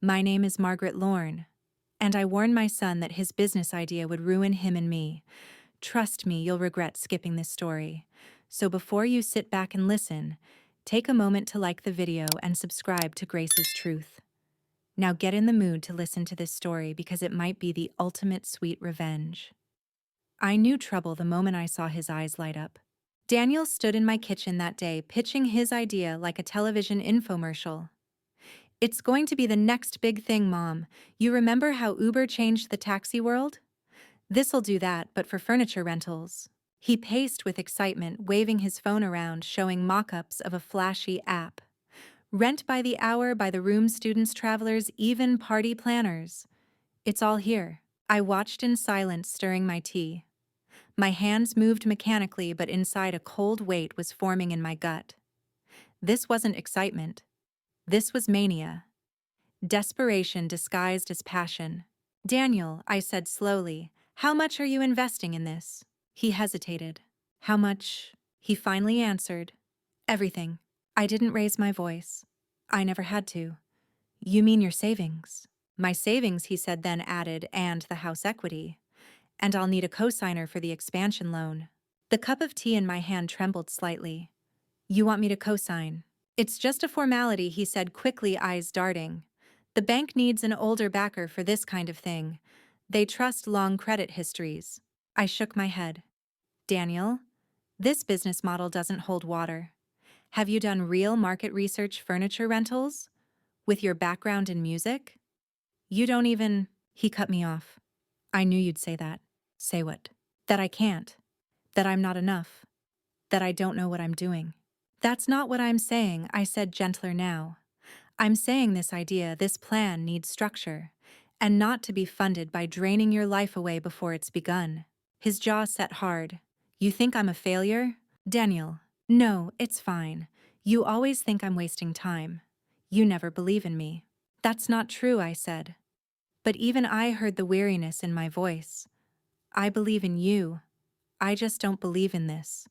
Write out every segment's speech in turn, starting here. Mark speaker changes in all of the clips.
Speaker 1: My name is Margaret Lorne, and I warned my son that his business idea would ruin him and me. Trust me, you'll regret skipping this story. So before you sit back and listen, take a moment to like the video and subscribe to Grace's Truth. Now get in the mood to listen to this story because it might be the ultimate sweet revenge. I knew trouble the moment I saw his eyes light up. Daniel stood in my kitchen that day pitching his idea like a television infomercial. "It's going to be the next big thing, Mom. You remember how Uber changed the taxi world? This'll do that, but for furniture rentals." He paced with excitement, waving his phone around, showing mock-ups of a flashy app. Rent by the hour, by the room, students, travelers, even party planners. It's all here. I watched in silence, stirring my tea. My hands moved mechanically, but inside a cold weight was forming in my gut. This wasn't excitement. This was mania. Desperation disguised as passion. "Daniel," I said slowly, "how much are you investing in this?" He hesitated. "How much?" He finally answered. "Everything." I didn't raise my voice. I never had to. "You mean your savings?" "My savings," he said, then added, "and the house equity. And I'll need a cosigner for the expansion loan." The cup of tea in my hand trembled slightly. "You want me to cosign?" "It's just a formality," he said quickly, eyes darting. "The bank needs an older backer for this kind of thing. They trust long credit histories." I shook my head. "Daniel, this business model doesn't hold water. Have you done real market research furniture rentals? With your background in music? You don't even—" He cut me off. "I knew you'd say that." "Say what?" "That I can't. That I'm not enough. That I don't know what I'm doing." "That's not what I'm saying," I said, gentler now. "I'm saying this idea, this plan needs structure, and not to be funded by draining your life away before it's begun." His jaw set hard. "You think I'm a failure?" "Daniel, no, it's fine. You always think I'm wasting time. You never believe in me." "That's not true," I said. But even I heard the weariness in my voice. "I believe in you. I just don't believe in this.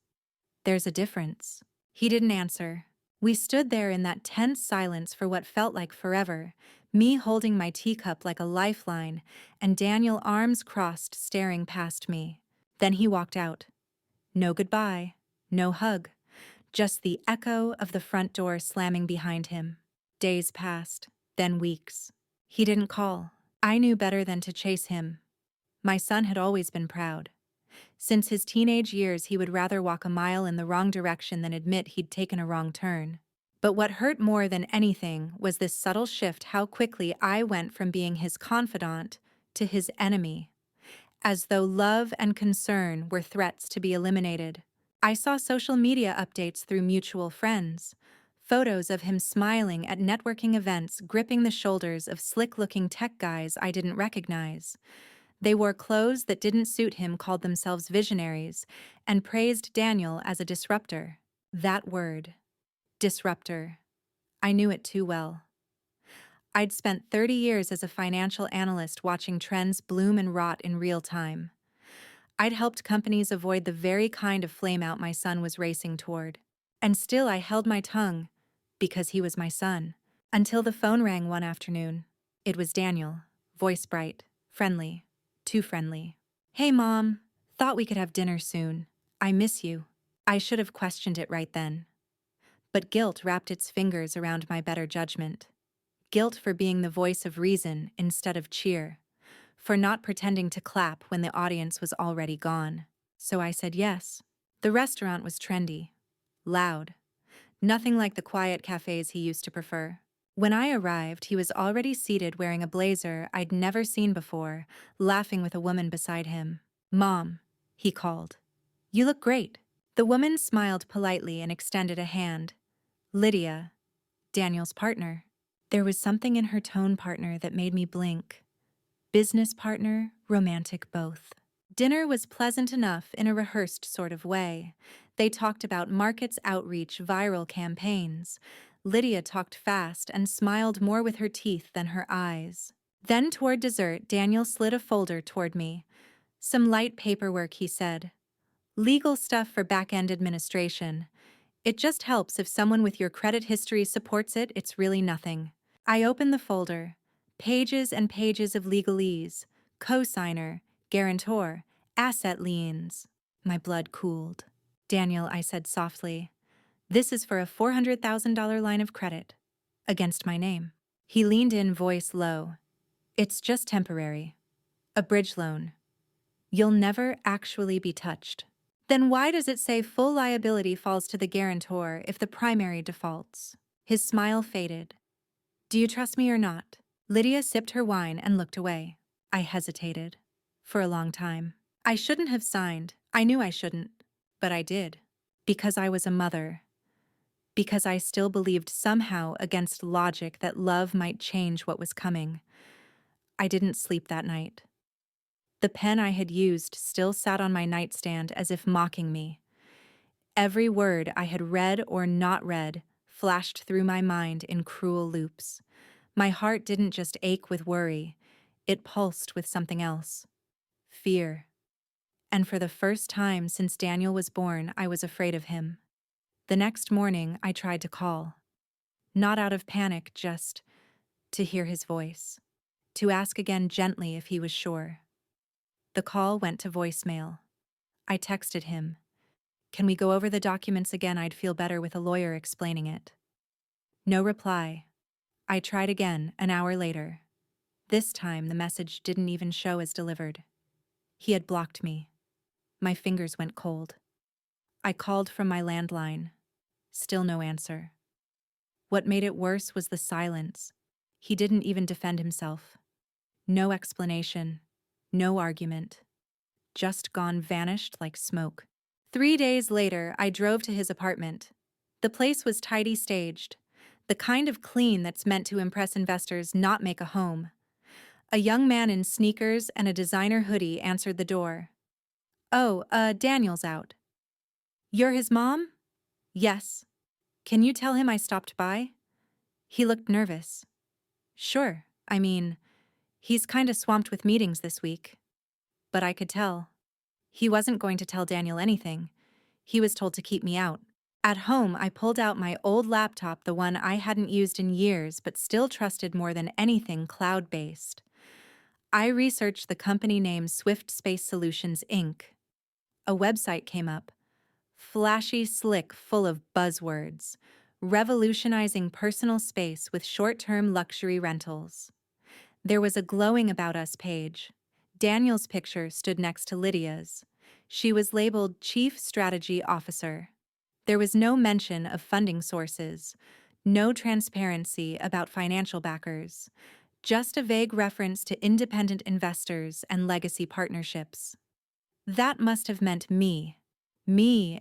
Speaker 1: There's a difference." He didn't answer. We stood there in that tense silence for what felt like forever, me holding my teacup like a lifeline, and Daniel, arms crossed, staring past me. Then he walked out. No goodbye, no hug, just the echo of the front door slamming behind him. Days passed, then weeks. He didn't call. I knew better than to chase him. My son had always been proud. Since his teenage years, he would rather walk a mile in the wrong direction than admit he'd taken a wrong turn. But what hurt more than anything was this subtle shift, how quickly I went from being his confidant to his enemy, as though love and concern were threats to be eliminated. I saw social media updates through mutual friends, photos of him smiling at networking events, gripping the shoulders of slick-looking tech guys I didn't recognize. They wore clothes that didn't suit him, called themselves visionaries, and praised Daniel as a disruptor. That word, disruptor. I knew it too well. I'd spent 30 years as a financial analyst watching trends bloom and rot in real time. I'd helped companies avoid the very kind of flameout my son was racing toward. And still I held my tongue, because he was my son. Until the phone rang one afternoon. It was Daniel, voice bright, friendly. Too friendly. "Hey, Mom. Thought we could have dinner soon. I miss you." I should have questioned it right then. But guilt wrapped its fingers around my better judgment. Guilt for being the voice of reason instead of cheer. For not pretending to clap when the audience was already gone. So I said yes. The restaurant was trendy. Loud. Nothing like the quiet cafes he used to prefer. When I arrived, he was already seated wearing a blazer I'd never seen before, laughing with a woman beside him. "Mom," he called. "You look great." The woman smiled politely and extended a hand. Lydia, Daniel's partner. There was something in her tone, partner, that made me blink. Business partner, romantic, both. Dinner was pleasant enough in a rehearsed sort of way. They talked about markets, outreach, viral campaigns. Lydia talked fast and smiled more with her teeth than her eyes. Then toward dessert, Daniel slid a folder toward me. "Some light paperwork," he said. "Legal stuff for back-end administration. It just helps if someone with your credit history supports it. It's really nothing." I opened the folder. Pages and pages of legalese, cosigner, guarantor, asset liens. My blood cooled. Daniel, I said softly, this is for a $400,000 line of credit. Against my name. He leaned in, voice low. It's just temporary. A bridge loan. You'll never actually be touched. Then why does it say full liability falls to the guarantor if the primary defaults? His smile faded. Do you trust me or not? Lydia sipped her wine and looked away. I hesitated. For a long time. I shouldn't have signed. I knew I shouldn't. But I did. Because I was a mother. Because I still believed somehow against logic that love might change what was coming. I didn't sleep that night. The pen I had used still sat on my nightstand as if mocking me. Every word I had read or not read flashed through my mind in cruel loops. My heart didn't just ache with worry, it pulsed with something else. Fear. And for the first time since Daniel was born, I was afraid of him. The next morning, I tried to call. Not out of panic, just to hear his voice. To ask again gently if he was sure. The call went to voicemail. I texted him. Can we go over the documents again? I'd feel better with a lawyer explaining it. No reply. I tried again an hour later. This time the message didn't even show as delivered. He had blocked me. My fingers went cold. I called from my landline. Still no answer. What made it worse was the silence. He didn't even defend himself. No explanation. No argument. Just gone, vanished like smoke. 3 days later, I drove to his apartment. The place was tidy staged. The kind of clean that's meant to impress investors, not make a home. A young man in sneakers and a designer hoodie answered the door. Oh, Daniel's out. You're his mom? Yes. Can you tell him I stopped by? He looked nervous. Sure, I mean, he's kinda swamped with meetings this week. But I could tell. He wasn't going to tell Daniel anything. He was told to keep me out. At home, I pulled out my old laptop, the one I hadn't used in years but still trusted more than anything cloud-based. I researched the company name Swift Space Solutions, Inc. A website came up. Flashy, slick, full of buzzwords. Revolutionizing personal space with short-term luxury rentals. There was a glowing About Us page. Daniel's picture stood next to Lydia's. She was labeled Chief Strategy Officer. There was no mention of funding sources, no transparency about financial backers, just a vague reference to independent investors and legacy partnerships. That must have meant me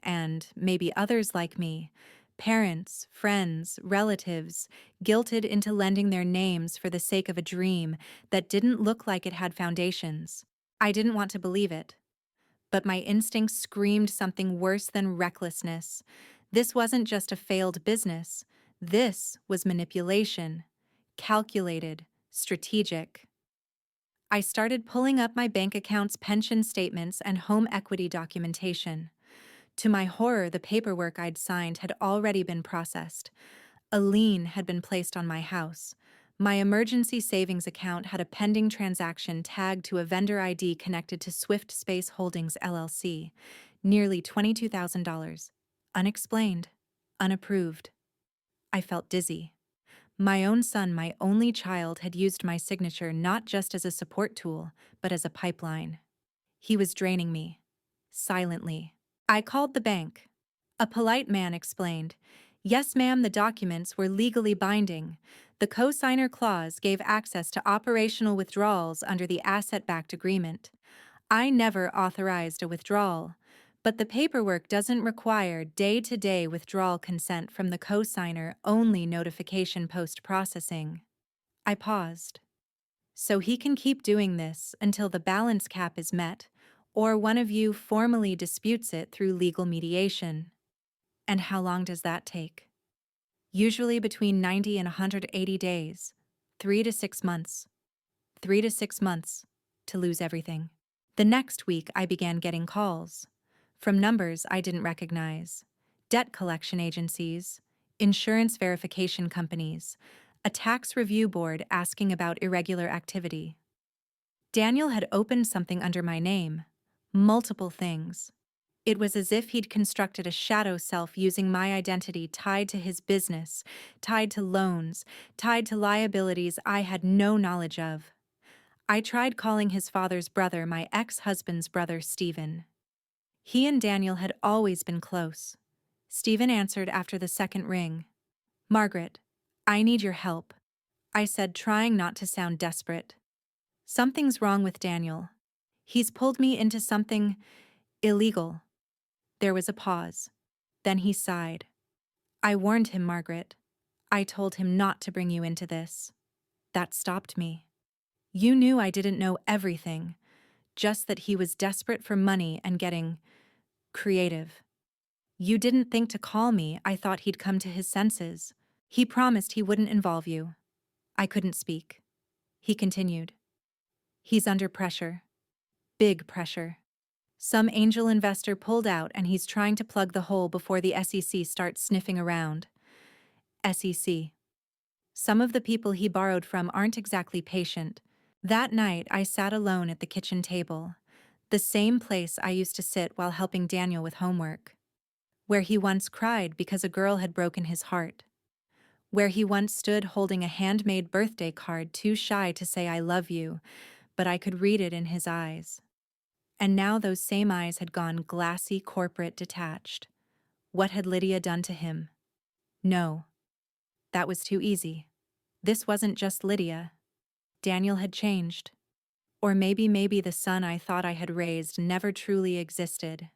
Speaker 1: and maybe others like me, parents, friends, relatives, guilted into lending their names for the sake of a dream that didn't look like it had foundations. I didn't want to believe it. But my instincts screamed something worse than recklessness. This wasn't just a failed business. This was manipulation. Calculated, strategic. I started pulling up my bank accounts, pension statements, and home equity documentation. To my horror, the paperwork I'd signed had already been processed. A lien had been placed on my house. My emergency savings account had a pending transaction tagged to a vendor ID connected to Swift Space Holdings, LLC. Nearly $22,000. Unexplained. Unapproved. I felt dizzy. My own son, my only child, had used my signature not just as a support tool, but as a pipeline. He was draining me. Silently. I called the bank. A polite man explained, "Yes, ma'am, the documents were legally binding. The co-signer clause gave access to operational withdrawals under the asset-backed agreement. I never authorized a withdrawal, but the paperwork doesn't require day-to-day withdrawal consent from the co-signer, only notification post-processing." I paused. So he can keep doing this until the balance cap is met, or one of you formally disputes it through legal mediation. And how long does that take? Usually between 90 and 180 days, 3 to 6 months. 3 to 6 months to lose everything. The next week, I began getting calls from numbers I didn't recognize, debt collection agencies, insurance verification companies, a tax review board asking about irregular activity. Daniel had opened something under my name. Multiple things. It was as if he'd constructed a shadow self using my identity tied to his business, tied to loans, tied to liabilities I had no knowledge of. I tried calling his father's brother my ex-husband's brother, Stephen. He and Daniel had always been close. Stephen answered after the second ring. "Margaret, I need your help," I said, trying not to sound desperate. "Something's wrong with Daniel. He's pulled me into something illegal." There was a pause. Then he sighed. "I warned him, Margaret. I told him not to bring you into this. That stopped me. You knew I didn't know everything, just that he was desperate for money and getting creative. You didn't think to call me. I thought he'd come to his senses. He promised he wouldn't involve you." I couldn't speak. He continued. "He's under pressure. Big pressure. Some angel investor pulled out and he's trying to plug the hole before the SEC starts sniffing around." SEC. Some of the people he borrowed from aren't exactly patient. That night, I sat alone at the kitchen table, the same place I used to sit while helping Daniel with homework, where he once cried because a girl had broken his heart, where he once stood holding a handmade birthday card too shy to say "I love you," but I could read it in his eyes. And now those same eyes had gone glassy, corporate, detached. What had Lydia done to him? No. That was too easy. This wasn't just Lydia. Daniel had changed. Or maybe the son I thought I had raised never truly existed.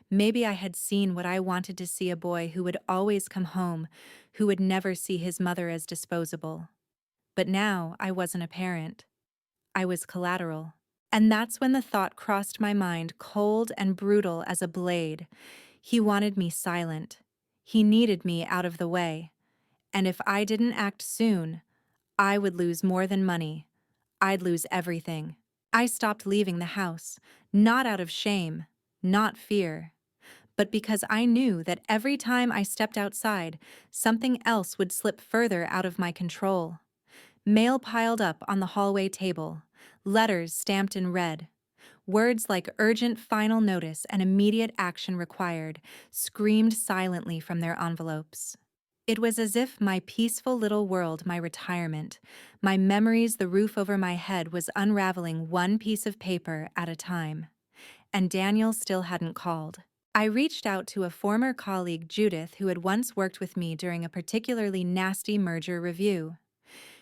Speaker 1: Maybe I had seen what I wanted to see: a boy who would always come home, who would never see his mother as disposable. But now I wasn't a parent. I was collateral. And that's when the thought crossed my mind, cold and brutal as a blade. He wanted me silent. He needed me out of the way. And if I didn't act soon, I would lose more than money. I'd lose everything. I stopped leaving the house, not out of shame, not fear, but because I knew that every time I stepped outside, something else would slip further out of my control. Mail piled up on the hallway table, letters stamped in red. Words like "urgent final notice" and "immediate action required" screamed silently from their envelopes. It was as if my peaceful little world, my retirement, my memories, the roof over my head, was unraveling one piece of paper at a time. And Daniel still hadn't called. I reached out to a former colleague, Judith, who had once worked with me during a particularly nasty merger review.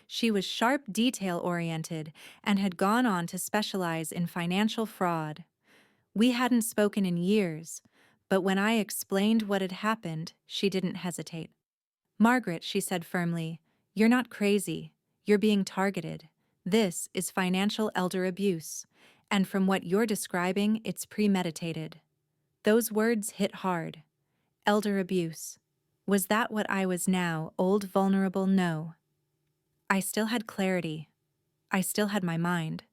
Speaker 1: She was sharp, detail-oriented, and had gone on to specialize in financial fraud. We hadn't spoken in years, but when I explained what had happened, she didn't hesitate. "Margaret," she said firmly, "you're not crazy. You're being targeted. This is financial elder abuse, and from what you're describing, it's premeditated." Those words hit hard. Elder abuse. Was that what I was now, old, vulnerable? No. I still had clarity. I still had my mind.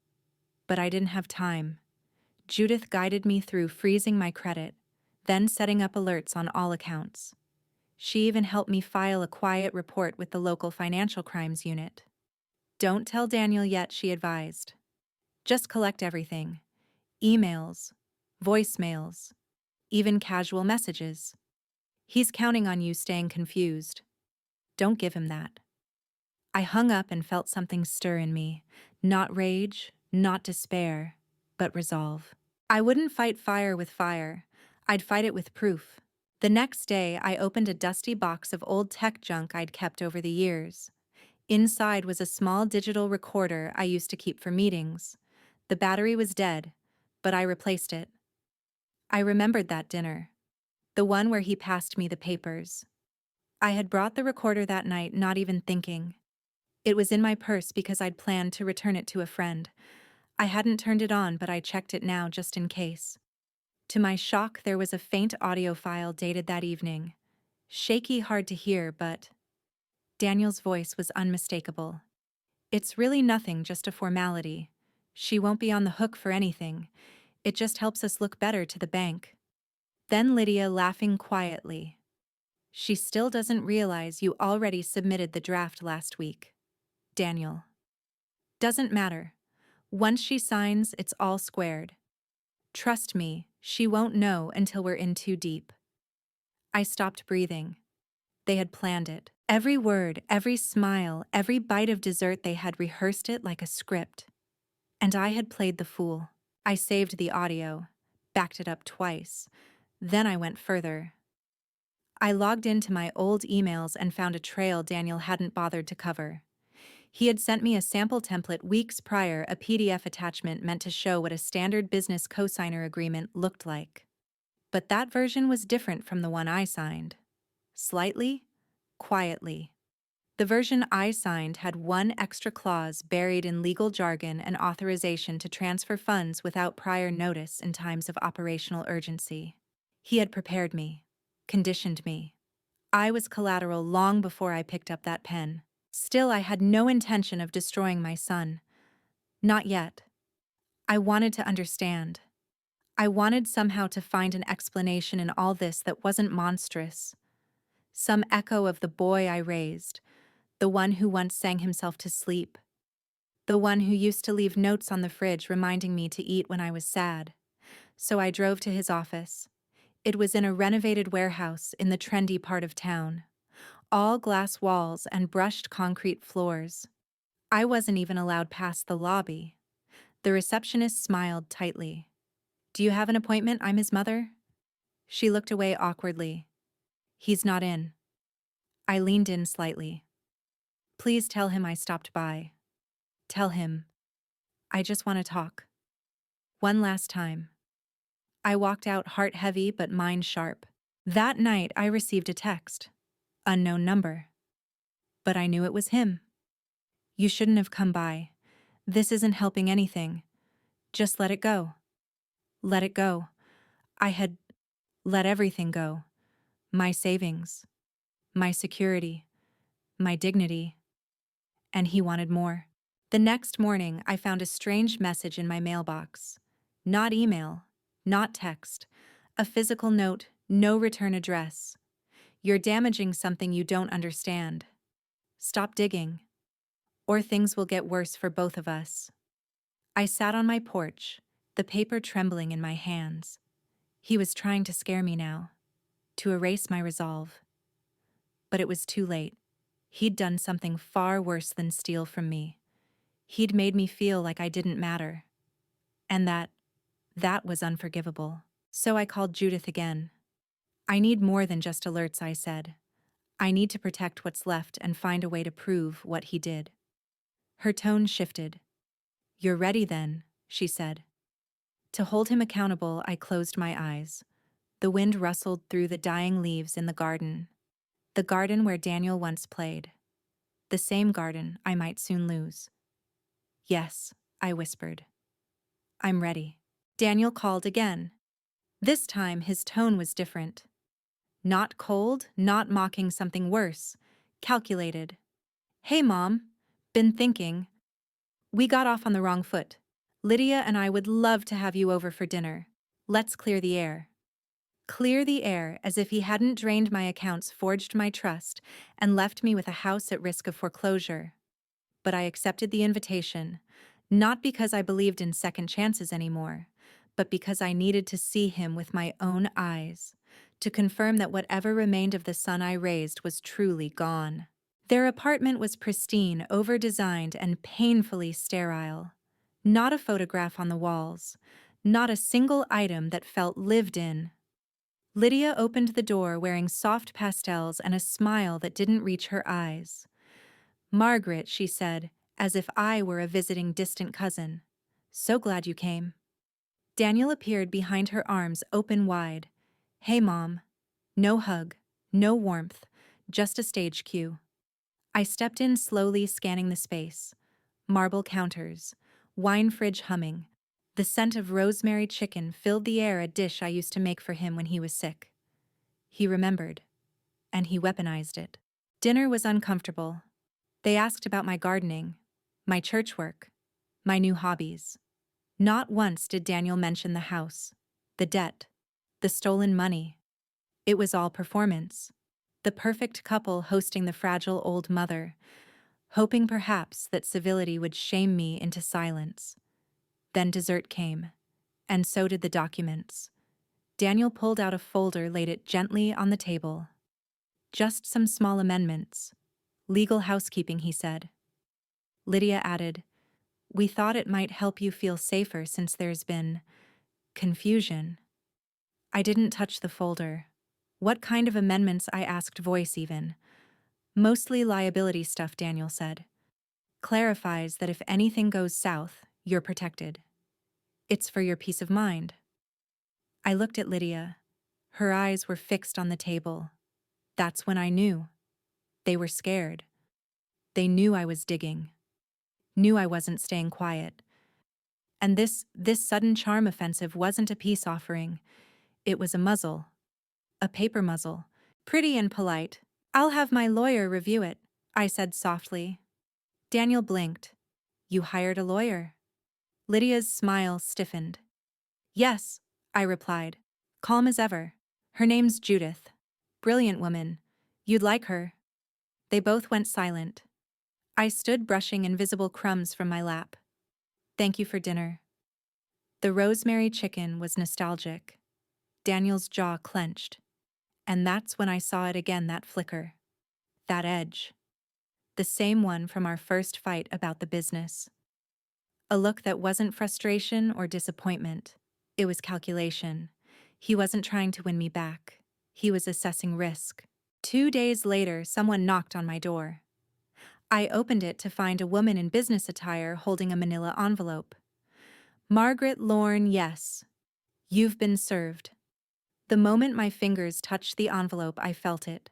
Speaker 1: But I didn't have time. Judith guided me through freezing my credit, then setting up alerts on all accounts. She even helped me file a quiet report with the local financial crimes unit. "Don't tell Daniel yet," she advised. "Just collect everything. Emails, voicemails, even casual messages. He's counting on you staying confused. Don't give him that." I hung up and felt something stir in me. Not rage, not despair, but resolve. I wouldn't fight fire with fire. I'd fight it with proof. The next day, I opened a dusty box of old tech junk I'd kept over the years. Inside was a small digital recorder I used to keep for meetings. The battery was dead, but I replaced it. I remembered that dinner, the one where he passed me the papers. I had brought the recorder that night, not even thinking. It was in my purse because I'd planned to return it to a friend. I hadn't turned it on, but I checked it now just in case. To my shock, there was a faint audio file dated that evening. Shaky, hard to hear, but Daniel's voice was unmistakable. "It's really nothing, just a formality. She won't be on the hook for anything. It just helps us look better to the bank." Then Lydia, laughing quietly. "She still doesn't realize you already submitted the draft last week." Daniel. Doesn't matter. Once she signs, it's all squared. Trust me, she won't know until we're in too deep. I stopped breathing. They had planned it. Every word, every smile, every bite of dessert, they had rehearsed it like a script. And I had played the fool. I saved the audio, backed it up twice. Then I went further. I logged into my old emails and found a trail Daniel hadn't bothered to cover. He had sent me a sample template weeks prior, a PDF attachment meant to show what a standard business cosigner agreement looked like. But that version was different from the one I signed. Slightly, quietly. The version I signed had one extra clause buried in legal jargon and authorization to transfer funds without prior notice in times of operational urgency. He had prepared me, conditioned me. I was collateral long before I picked up that pen. Still, I had no intention of destroying my son. Not yet. I wanted to understand. I wanted somehow to find an explanation in all this that wasn't monstrous. Some echo of the boy I raised, the one who once sang himself to sleep, the one who used to leave notes on the fridge reminding me to eat when I was sad. So I drove to his office. It was in a renovated warehouse in the trendy part of town. All glass walls and brushed concrete floors. I wasn't even allowed past the lobby. The receptionist smiled tightly. "Do you have an appointment? I'm his mother." She looked away awkwardly. "He's not in." I leaned in slightly. "Please tell him I stopped by. Tell him. I just want to talk. One last time." I walked out heart heavy but mind sharp. That night I received a text. Unknown number. But I knew it was him. "You shouldn't have come by. This isn't helping anything. Just let it go." Let it go. I had let everything go. My savings, my security, my dignity. And he wanted more. The next morning, I found a strange message in my mailbox. Not email, not text. A physical note, no return address. "You're damaging something you don't understand. Stop digging, or things will get worse for both of us." I sat on my porch, the paper trembling in my hands. He was trying to scare me now, to erase my resolve. But it was too late. He'd done something far worse than steal from me. He'd made me feel like I didn't matter. And that was unforgivable. So I called Judith again. "I need more than just alerts," I said. "I need to protect what's left and find a way to prove what he did." Her tone shifted. "You're ready then," she said. To hold him accountable, I closed my eyes. The wind rustled through the dying leaves in the garden where Daniel once played. The same garden I might soon lose. "Yes," I whispered. "I'm ready." Daniel called again. This time his tone was different. Not cold, not mocking something worse. Calculated. "Hey, Mom. Been thinking. We got off on the wrong foot. Lydia and I would love to have you over for dinner. Let's clear the air." Clear the air, as if he hadn't drained my accounts, forged my trust, and left me with a house at risk of foreclosure. But I accepted the invitation, not because I believed in second chances anymore, but because I needed to see him with my own eyes, to confirm that whatever remained of the son I raised was truly gone. Their apartment was pristine, over-designed, and painfully sterile. Not a photograph on the walls, not a single item that felt lived in. Lydia opened the door wearing soft pastels and a smile that didn't reach her eyes. "Margaret," she said, as if I were a visiting distant cousin. "So glad you came." Daniel appeared behind her, arms open wide. "Hey, Mom." No hug, no warmth, just a stage cue. I stepped in slowly, scanning the space. Marble counters, wine fridge humming. The scent of rosemary chicken filled the air, a dish I used to make for him when he was sick. He remembered, and he weaponized it. Dinner was uncomfortable. They asked about my gardening, my church work, my new hobbies. Not once did Daniel mention the house, the debt, the stolen money. It was all performance. The perfect couple hosting the fragile old mother. hoping perhaps that civility would shame me into silence. Then dessert came, and so did the documents. Daniel pulled out a folder, laid it gently on the table. Just some small amendments. Legal housekeeping, he said. Lydia added, "We thought it might help you feel safer since there's been confusion." I didn't touch the folder. What kind of amendments, I asked, voice even. Mostly liability stuff, Daniel said. Clarifies that if anything goes south, you're protected. It's for your peace of mind. I looked at Lydia. Her eyes were fixed on the table. That's when I knew. They were scared. They knew I was digging. Knew I wasn't staying quiet. And this sudden charm offensive wasn't a peace offering. It was a muzzle. A paper muzzle. Pretty and polite. "I'll have my lawyer review it," I said softly. Daniel blinked. "You hired a lawyer?" Lydia's smile stiffened. "Yes," I replied, calm as ever. "Her name's Judith. Brilliant woman. You'd like her." They both went silent. I stood brushing invisible crumbs from my lap. "Thank you for dinner." The rosemary chicken was nostalgic. Daniel's jaw clenched. And that's when I saw it again, that flicker. That edge. The same one from our first fight about the business. A look that wasn't frustration or disappointment. It was calculation. He wasn't trying to win me back. He was assessing risk. 2 days later, someone knocked on my door. I opened it to find a woman in business attire holding a manila envelope. "Margaret Lorne, yes. You've been served." The moment my fingers touched the envelope, I felt it.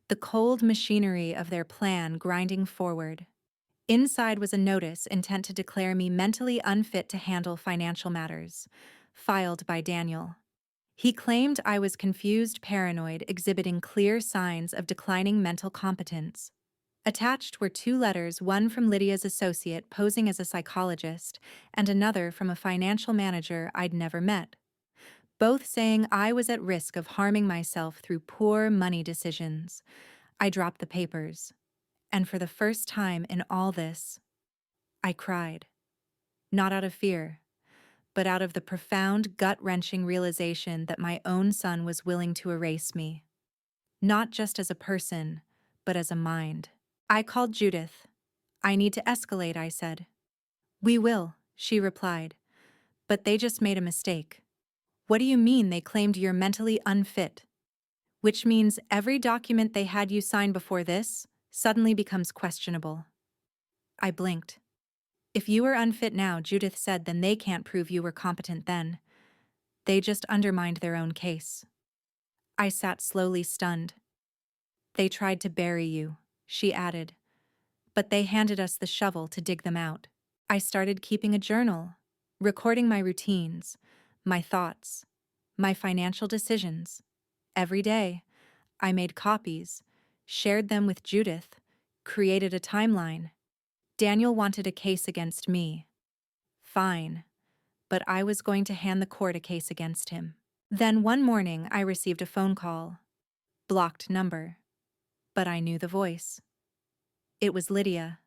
Speaker 1: The cold machinery of their plan grinding forward. Inside was a notice intent to declare me mentally unfit to handle financial matters, filed by Daniel. He claimed I was confused, paranoid, exhibiting clear signs of declining mental competence. Attached were 2 letters, one from Lydia's associate posing as a psychologist, and another from a financial manager I'd never met, both saying I was at risk of harming myself through poor money decisions. I dropped the papers, and for the first time in all this, I cried. Not out of fear, but out of the profound, gut-wrenching realization that my own son was willing to erase me. Not just as a person, but as a mind. I called Judith. "I need to escalate," I said. "We will," she replied. "But they just made a mistake." "What do you mean they claimed you're mentally unfit?" "Which means every document they had you sign before this suddenly becomes questionable." I blinked. "If you were unfit now," Judith said, "then they can't prove you were competent then. They just undermined their own case." I sat slowly, stunned. "They tried to bury you," she added. "But they handed us the shovel to dig them out." I started keeping a journal, recording my routines, my thoughts, my financial decisions. Every day, I made copies, shared them with Judith, created a timeline. Daniel wanted a case against me. Fine, but I was going to hand the court a case against him. Then one morning, I received a phone call. Blocked number. But I knew the voice. It was Lydia.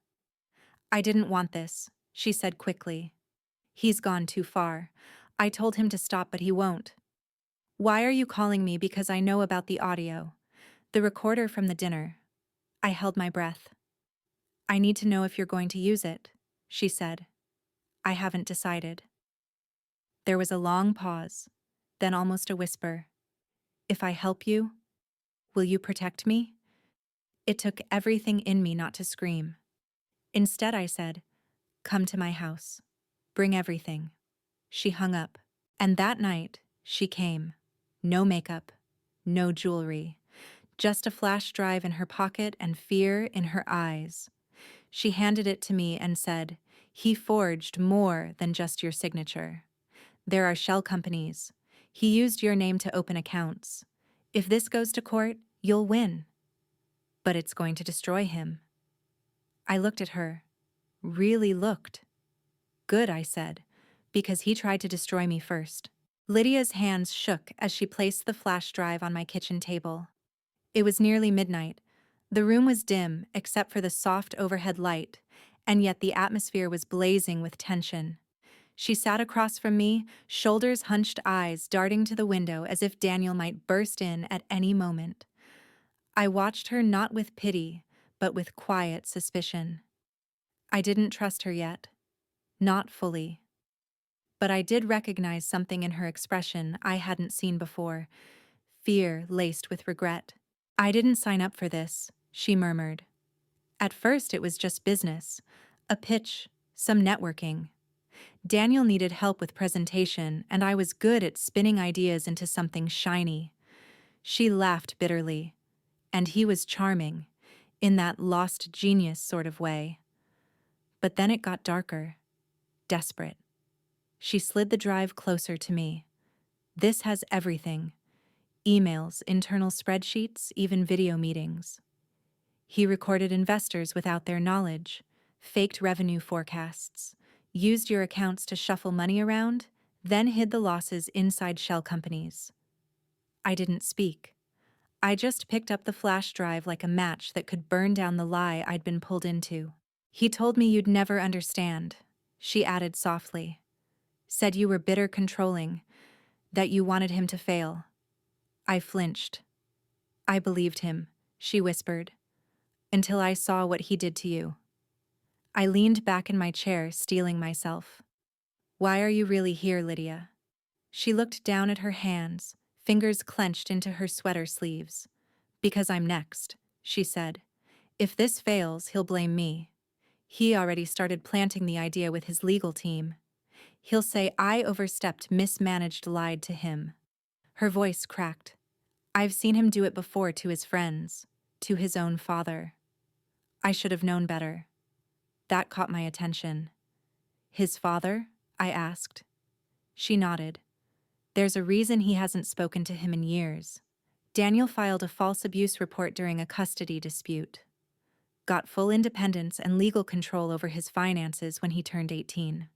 Speaker 1: "I didn't want this," she said quickly. "He's gone too far. I told him to stop, but he won't." "Why are you calling me?" "Because I know about the audio. The recorder from the dinner." I held my breath. "I need to know if you're going to use it," she said. "I haven't decided." There was a long pause, then almost a whisper. "If I help you, will you protect me?" It took everything in me not to scream. Instead, I said, "Come to my house. Bring everything." She hung up. And that night, she came. No makeup, no jewelry, just a flash drive in her pocket and fear in her eyes. She handed it to me and said, "He forged more than just your signature. There are shell companies. He used your name to open accounts. If this goes to court, you'll win. But it's going to destroy him." I looked at her. Really looked. "Good," I said, "because he tried to destroy me first." Lydia's hands shook as she placed the flash drive on my kitchen table. It was nearly midnight. The room was dim, except for the soft overhead light, and yet the atmosphere was blazing with tension. She sat across from me, shoulders hunched, eyes darting to the window as if Daniel might burst in at any moment. I watched her not with pity, but with quiet suspicion. I didn't trust her yet. Not fully. But I did recognize something in her expression I hadn't seen before, fear laced with regret. "I didn't sign up for this," she murmured. "At first it was just business, a pitch, some networking. Daniel needed help with presentation, and I was good at spinning ideas into something shiny." She laughed bitterly. And he was charming, in that lost genius sort of way. But then it got darker, desperate. She slid the drive closer to me. "This has everything. Emails, internal spreadsheets, even video meetings. He recorded investors without their knowledge, faked revenue forecasts, used your accounts to shuffle money around, then hid the losses inside shell companies." I didn't speak. I just picked up the flash drive like a match that could burn down the lie I'd been pulled into. "He told me you'd never understand," she added softly. "Said you were bitter, controlling, that you wanted him to fail." I flinched. "I believed him," she whispered, "until I saw what he did to you." I leaned back in my chair, steeling myself. "Why are you really here, Lydia?" She looked down at her hands, fingers clenched into her sweater sleeves. "Because I'm next," she said. "If this fails, he'll blame me. He already started planting the idea with his legal team. He'll say I overstepped, mismanaged, lied to him." Her voice cracked. "I've seen him do it before to his friends, to his own father. I should have known better." That caught my attention. "His father?" I asked. She nodded. "There's a reason he hasn't spoken to him in years. Daniel filed a false abuse report during a custody dispute. Got full independence and legal control over his finances when he turned 18.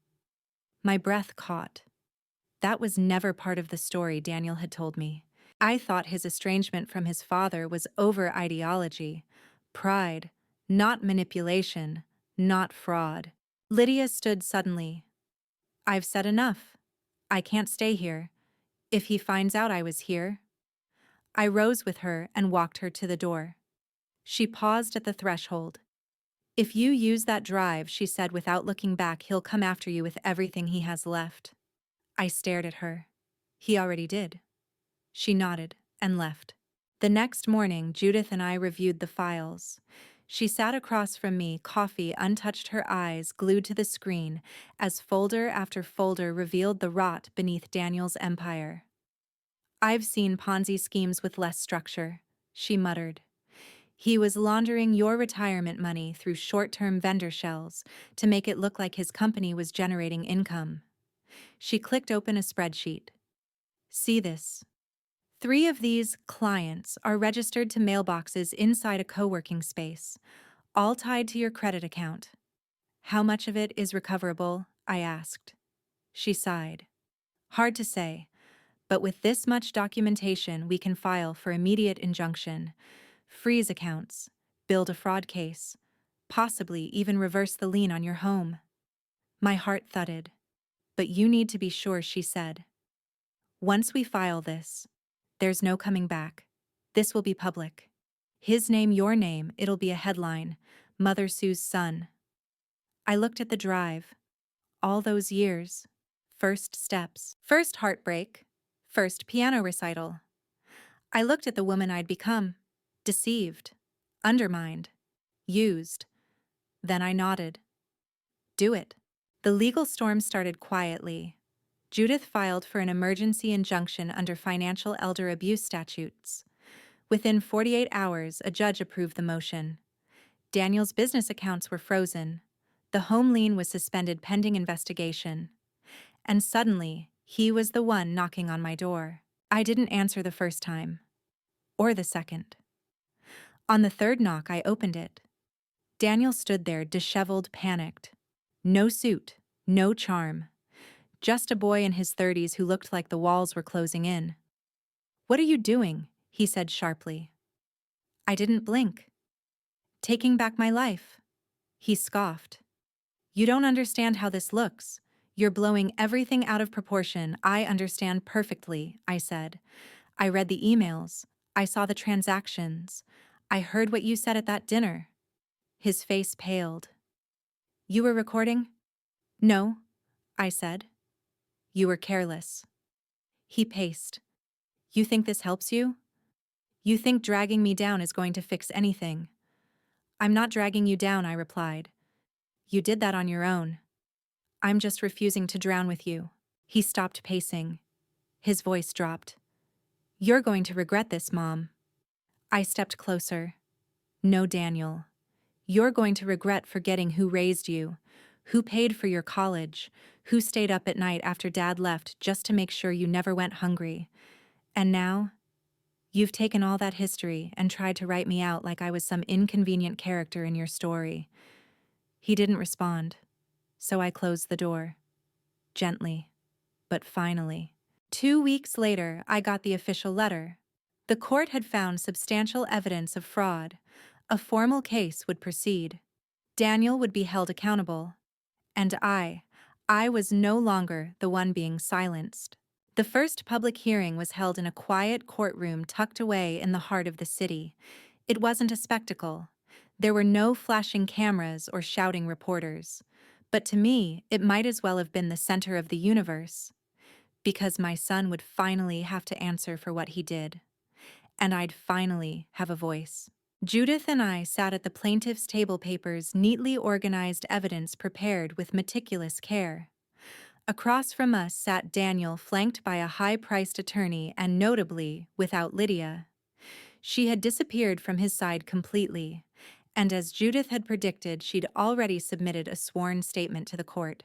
Speaker 1: My breath caught. That was never part of the story Daniel had told me. I thought his estrangement from his father was over ideology, pride, not manipulation, not fraud. Lydia stood suddenly. "I've said enough. I can't stay here. If he finds out I was here." I rose with her and walked her to the door. She paused at the threshold. "If you use that drive," she said without looking back, "he'll come after you with everything he has left." I stared at her. "He already did." She nodded and left. The next morning, Judith and I reviewed the files. She sat across from me, coffee untouched, her eyes glued to the screen, as folder after folder revealed the rot beneath Daniel's empire. "I've seen Ponzi schemes with less structure," she muttered. "He was laundering your retirement money through short-term vendor shells to make it look like his company was generating income." She clicked open a spreadsheet. "See this? 3 of these clients are registered to mailboxes inside a co-working space, all tied to your credit account. How much of it is recoverable?" I asked. She sighed. "Hard to say, but with this much documentation we can file for immediate injunction, freeze accounts, build a fraud case, possibly even reverse the lien on your home." My heart thudded. "But you need to be sure," she said. "Once we file this, there's no coming back. This will be public. His name, your name, it'll be a headline. Mother Sue's son." I looked at the drive. All those years. First steps. First heartbreak. First piano recital. I looked at the woman I'd become. Deceived. Undermined. Used. Then I nodded. "Do it." The legal storm started quietly. Judith filed for an emergency injunction under financial elder abuse statutes. Within 48 hours, a judge approved the motion. Daniel's business accounts were frozen. The home lien was suspended pending investigation. And suddenly, he was the one knocking on my door. I didn't answer the first time. Or the second. On the third knock, I opened it. Daniel stood there, disheveled, panicked. No suit, no charm. Just a boy in his 30s who looked like the walls were closing in. "What are you doing?" he said sharply. I didn't blink. Taking back my life. He scoffed. You don't understand how this looks. You're blowing everything out of proportion. I understand perfectly, I said. I read the emails. I saw the transactions. I heard what you said at that dinner. His face paled. You were recording? No, I said. You were careless. He paced. You think this helps you? You think dragging me down is going to fix anything? I'm not dragging you down, I replied. You did that on your own. I'm just refusing to drown with you. He stopped pacing. His voice dropped. You're going to regret this, Mom. I stepped closer. No, Daniel. You're going to regret forgetting who raised you, who paid for your college, who stayed up at night after Dad left just to make sure you never went hungry. And now, you've taken all that history and tried to write me out like I was some inconvenient character in your story. He didn't respond, so I closed the door. Gently, but finally. 2 weeks later, I got the official letter. The court had found substantial evidence of fraud. A formal case would proceed. Daniel would be held accountable. And I was no longer the one being silenced. The first public hearing was held in a quiet courtroom tucked away in the heart of the city. It wasn't a spectacle. There were no flashing cameras or shouting reporters. But to me, it might as well have been the center of the universe. Because my son would finally have to answer for what he did. And I'd finally have a voice. Judith and I sat at the plaintiff's table, papers neatly organized, evidence prepared with meticulous care. Across from us sat Daniel, flanked by a high-priced attorney and notably without Lydia. She had disappeared from his side completely, and as Judith had predicted, she'd already submitted a sworn statement to the court.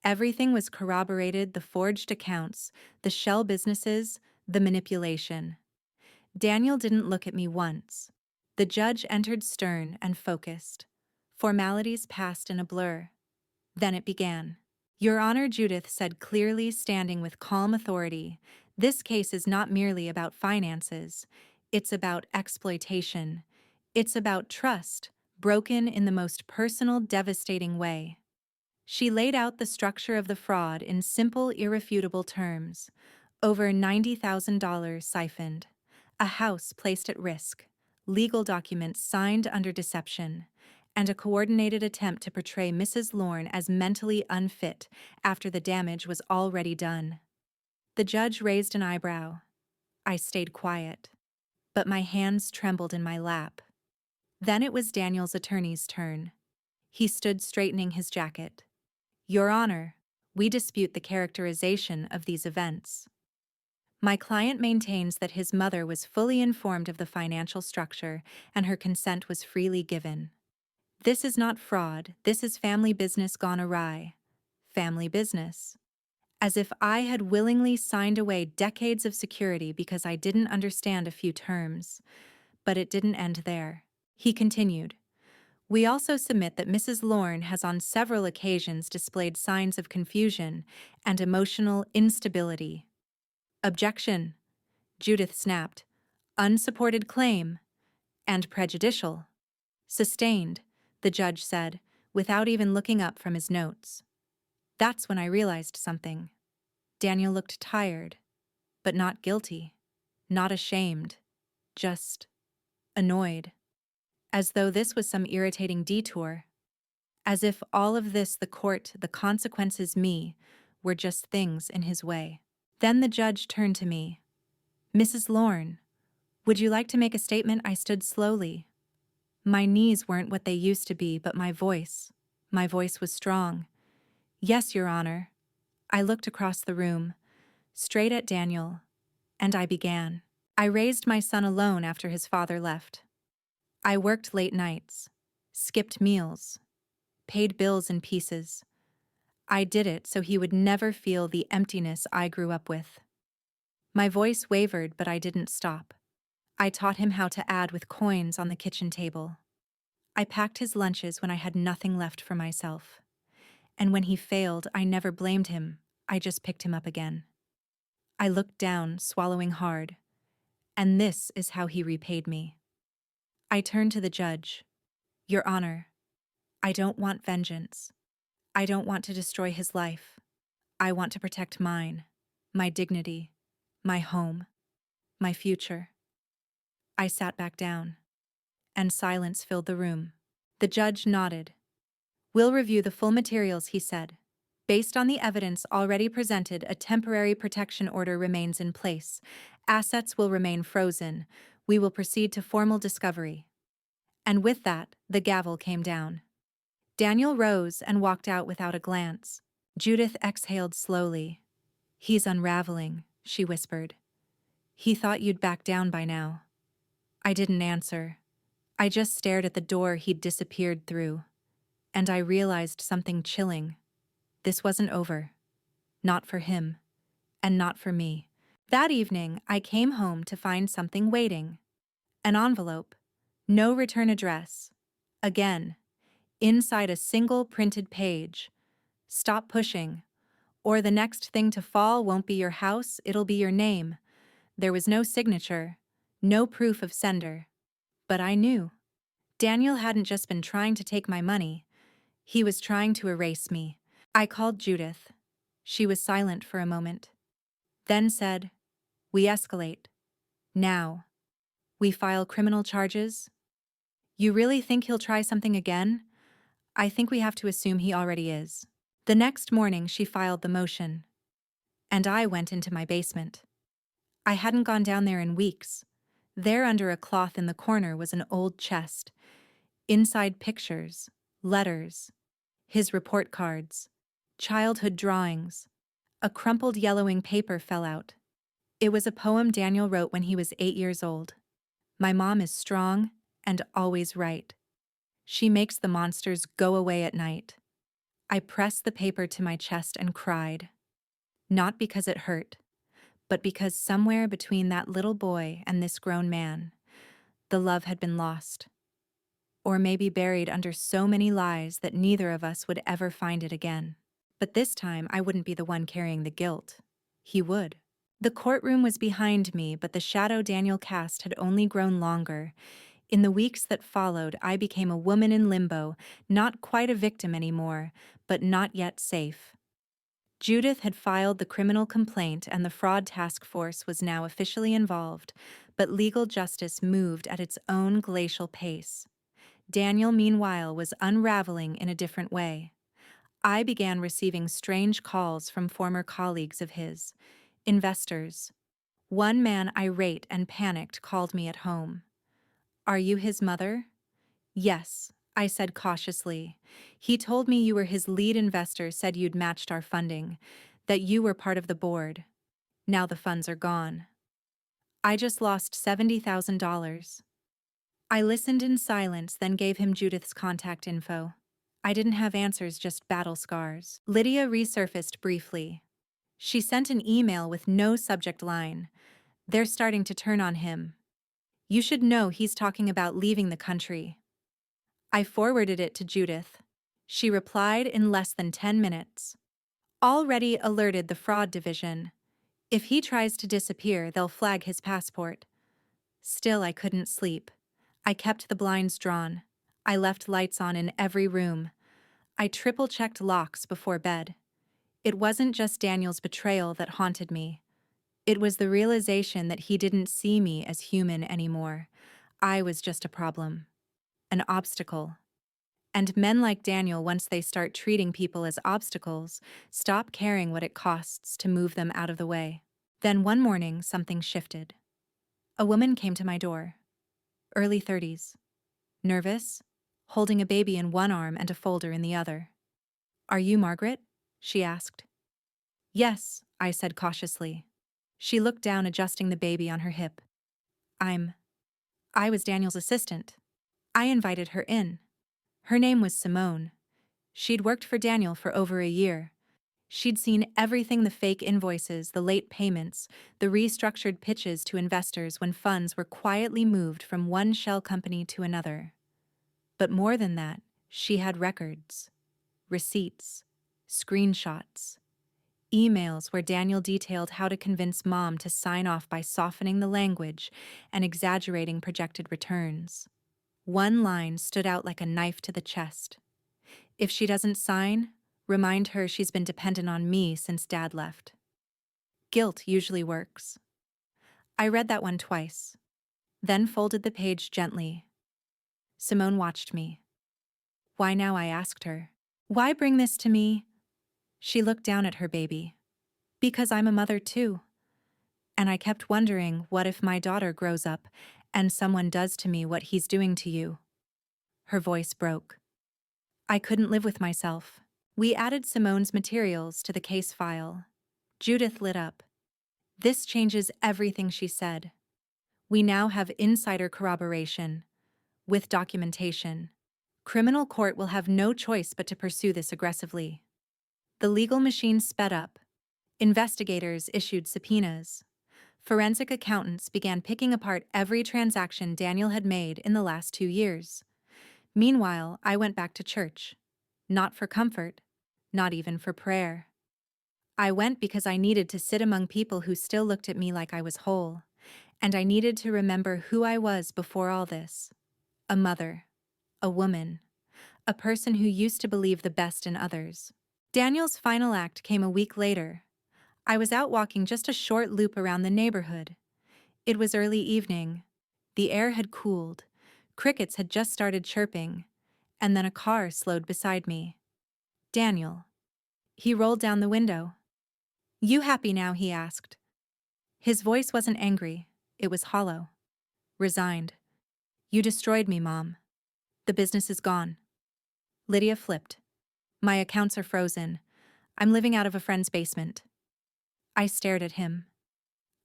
Speaker 1: Everything was corroborated: the forged accounts, the shell businesses, the manipulation. Daniel didn't look at me once. The judge entered stern and focused. Formalities passed in a blur. Then it began. Your Honor, Judith said clearly, standing with calm authority, this case is not merely about finances. It's about exploitation. It's about trust, broken in the most personal, devastating way. She laid out the structure of the fraud in simple, irrefutable terms. Over $90,000 siphoned. A house placed at risk. Legal documents signed under deception. And a coordinated attempt to portray Mrs. Lorne as mentally unfit after the damage was already done. The judge raised an eyebrow. I stayed quiet. But my hands trembled in my lap. Then it was Daniel's attorney's turn. He stood straightening his jacket. Your Honor, we dispute the characterization of these events. My client maintains that his mother was fully informed of the financial structure and her consent was freely given. This is not fraud, this is family business gone awry. Family business. As if I had willingly signed away decades of security because I didn't understand a few terms. But it didn't end there. He continued. We also submit that Mrs. Lorne has on several occasions displayed signs of confusion and emotional instability. Objection, Judith snapped. Unsupported claim. And prejudicial. Sustained, the judge said, without even looking up from his notes. That's when I realized something. Daniel looked tired, but not guilty, not ashamed, just annoyed. As though this was some irritating detour. As if all of this, the court, the consequences, me, were just things in his way. Then the judge turned to me. Mrs. Lorne, would you like to make a statement? I stood slowly. My knees weren't what they used to be, but my voice was strong. Yes, Your Honor. I looked across the room, straight at Daniel, and I began. I raised my son alone after his father left. I worked late nights, skipped meals, paid bills in pieces. I did it so he would never feel the emptiness I grew up with. My voice wavered, but I didn't stop. I taught him how to add with coins on the kitchen table. I packed his lunches when I had nothing left for myself. And when he failed, I never blamed him, I just picked him up again. I looked down, swallowing hard. And this is how he repaid me. I turned to the judge. Your Honor, I don't want vengeance. I don't want to destroy his life. I want to protect mine, my dignity, my home, my future. I sat back down, and silence filled the room. The judge nodded. We'll review the full materials, he said. Based on the evidence already presented, a temporary protection order remains in place. Assets will remain frozen. We will proceed to formal discovery. And with that, the gavel came down. Daniel rose and walked out without a glance. Judith exhaled slowly. He's unraveling, she whispered. He thought you'd back down by now. I didn't answer. I just stared at the door he'd disappeared through. And I realized something chilling. This wasn't over. Not for him. And not for me. That evening, I came home to find something waiting. An envelope. No return address. Again. Inside a single printed page. Stop pushing. Or the next thing to fall won't be your house, it'll be your name. There was no signature. No proof of sender. But I knew. Daniel hadn't just been trying to take my money. He was trying to erase me. I called Judith. She was silent for a moment. Then said, "We escalate. Now. We file criminal charges. You really think he'll try something again? I think we have to assume he already is." The next morning she filed the motion. And I went into my basement. I hadn't gone down there in weeks. There under a cloth in the corner was an old chest. Inside pictures, letters, his report cards, childhood drawings. A crumpled yellowing paper fell out. It was a poem Daniel wrote when he was 8 years old. My mom is strong and always right. She makes the monsters go away at night. I pressed the paper to my chest and cried. Not because it hurt, but because somewhere between that little boy and this grown man, the love had been lost. Or maybe buried under so many lies that neither of us would ever find it again. But this time I wouldn't be the one carrying the guilt. He would. The courtroom was behind me, but the shadow Daniel cast had only grown longer. In the weeks that followed, I became a woman in limbo, not quite a victim anymore, but not yet safe. Judith had filed the criminal complaint and the fraud task force was now officially involved, but legal justice moved at its own glacial pace. Daniel, meanwhile, was unraveling in a different way. I began receiving strange calls from former colleagues of his, investors. One man, irate and panicked, called me at home. "Are you his mother?" "Yes," I said cautiously. "He told me you were his lead investor, said you'd matched our funding, that you were part of the board. Now the funds are gone. I just lost $70,000. I listened in silence, then gave him Judith's contact info. I didn't have answers, just battle scars. Lydia resurfaced briefly. She sent an email with no subject line. "They're starting to turn on him. You should know he's talking about leaving the country." I forwarded it to Judith. She replied in less than 10 minutes. "Already alerted the fraud division. If he tries to disappear, they'll flag his passport." Still, I couldn't sleep. I kept the blinds drawn. I left lights on in every room. I triple-checked locks before bed. It wasn't just Daniel's betrayal that haunted me. It was the realization that he didn't see me as human anymore. I was just a problem. An obstacle. And men like Daniel, once they start treating people as obstacles, stop caring what it costs to move them out of the way. Then one morning, something shifted. A woman came to my door. Early 30s. Nervous, holding a baby in one arm and a folder in the other. "Are you Margaret?" she asked. "Yes," I said cautiously. She looked down, adjusting the baby on her hip. I was Daniel's assistant. I invited her in. Her name was Simone. She'd worked for Daniel for over a year. She'd seen everything: the fake invoices, the late payments, the restructured pitches to investors when funds were quietly moved from one shell company to another. But more than that, she had records, receipts, screenshots, emails where Daniel detailed how to convince Mom to sign off by softening the language and exaggerating projected returns. One line stood out like a knife to the chest. If she doesn't sign, remind her she's been dependent on me since Dad left. Guilt usually works. I read that one twice, then folded the page gently. Simone watched me. Why now, I asked her. Why bring this to me? She looked down at her baby. Because I'm a mother too. And I kept wondering, what if my daughter grows up and someone does to me what he's doing to you? Her voice broke. I couldn't live with myself. We added Simone's materials to the case file. Judith lit up. This changes everything, she said. We now have insider corroboration, with documentation. Criminal court will have no choice but to pursue this aggressively. The legal machine sped up. Investigators issued subpoenas. Forensic accountants began picking apart every transaction Daniel had made in the last 2 years. Meanwhile, I went back to church. Not for comfort, not even for prayer. I went because I needed to sit among people who still looked at me like I was whole, and I needed to remember who I was before all this. A mother, a woman, a person who used to believe the best in others. Daniel's final act came a week later. I was out walking just a short loop around the neighborhood. It was early evening. The air had cooled. Crickets had just started chirping, and then a car slowed beside me. Daniel. He rolled down the window. You happy now? He asked. His voice wasn't angry. It was hollow. Resigned. You destroyed me, Mom. The business is gone. Lydia flipped. My accounts are frozen. I'm living out of a friend's basement. I stared at him.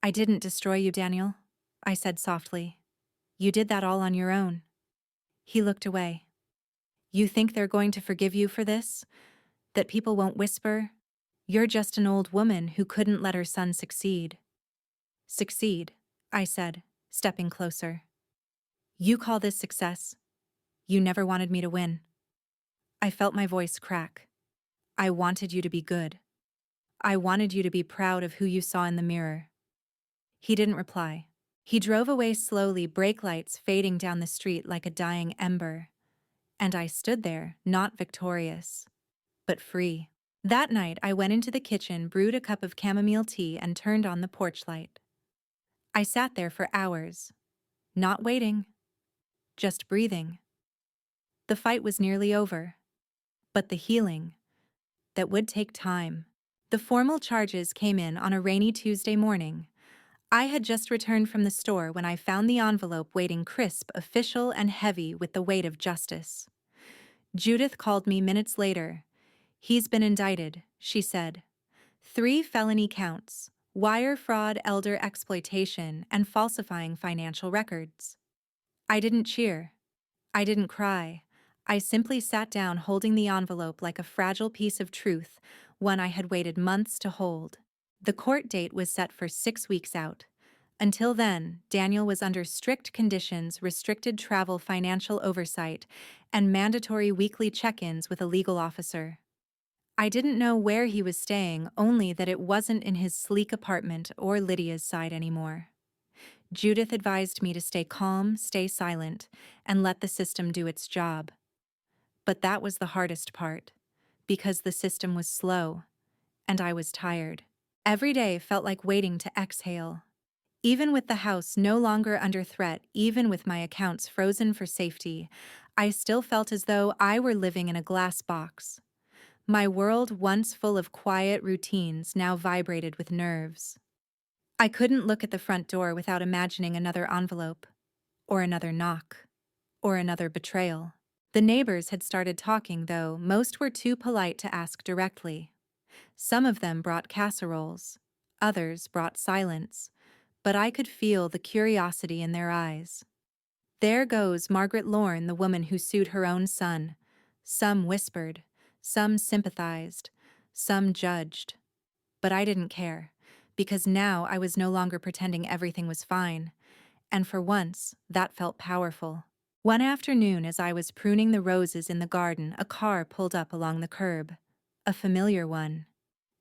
Speaker 1: I didn't destroy you, Daniel, I said softly. You did that all on your own. He looked away. You think they're going to forgive you for this? That people won't whisper? You're just an old woman who couldn't let her son succeed. Succeed, I said, stepping closer. You call this success? You never wanted me to win. I felt my voice crack. I wanted you to be good. I wanted you to be proud of who you saw in the mirror. He didn't reply. He drove away slowly, brake lights fading down the street like a dying ember. And I stood there, not victorious, but free. That night, I went into the kitchen, brewed a cup of chamomile tea, and turned on the porch light. I sat there for hours, not waiting, just breathing. The fight was nearly over, but the healing, that would take time. The formal charges came in on a rainy Tuesday morning. I had just returned from the store when I found the envelope waiting, crisp, official, and heavy with the weight of justice. Judith called me minutes later. He's been indicted, she said. 3 felony counts: wire fraud, elder exploitation, and falsifying financial records. I didn't cheer. I didn't cry. I simply sat down, holding the envelope like a fragile piece of truth, one I had waited months to hold. The court date was set for 6 weeks out. Until then, Daniel was under strict conditions, restricted travel, financial oversight, and mandatory weekly check-ins with a legal officer. I didn't know where he was staying, only that it wasn't in his sleek apartment or Lydia's side anymore. Judith advised me to stay calm, stay silent, and let the system do its job. But that was the hardest part, because the system was slow, and I was tired. Every day felt like waiting to exhale. Even with the house no longer under threat, even with my accounts frozen for safety, I still felt as though I were living in a glass box. My world, once full of quiet routines, now vibrated with nerves. I couldn't look at the front door without imagining another envelope, or another knock, or another betrayal. The neighbors had started talking, though most were too polite to ask directly. Some of them brought casseroles, others brought silence, but I could feel the curiosity in their eyes. There goes Margaret Lorne, the woman who sued her own son. Some whispered, some sympathized, some judged. But I didn't care, because now I was no longer pretending everything was fine, and for once, that felt powerful. One afternoon, as I was pruning the roses in the garden, a car pulled up along the curb. A familiar one.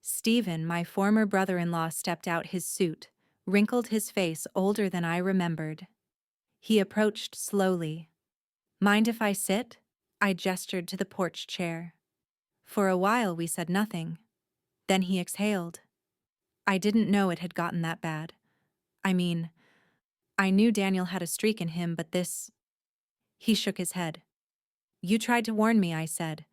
Speaker 1: Stephen, my former brother-in-law, stepped out, his suit, wrinkled, his face older than I remembered. He approached slowly. Mind if I sit? I gestured to the porch chair. For a while we said nothing. Then he exhaled. I didn't know it had gotten that bad. I mean, I knew Daniel had a streak in him, but this... He shook his head. You tried to warn me, I said.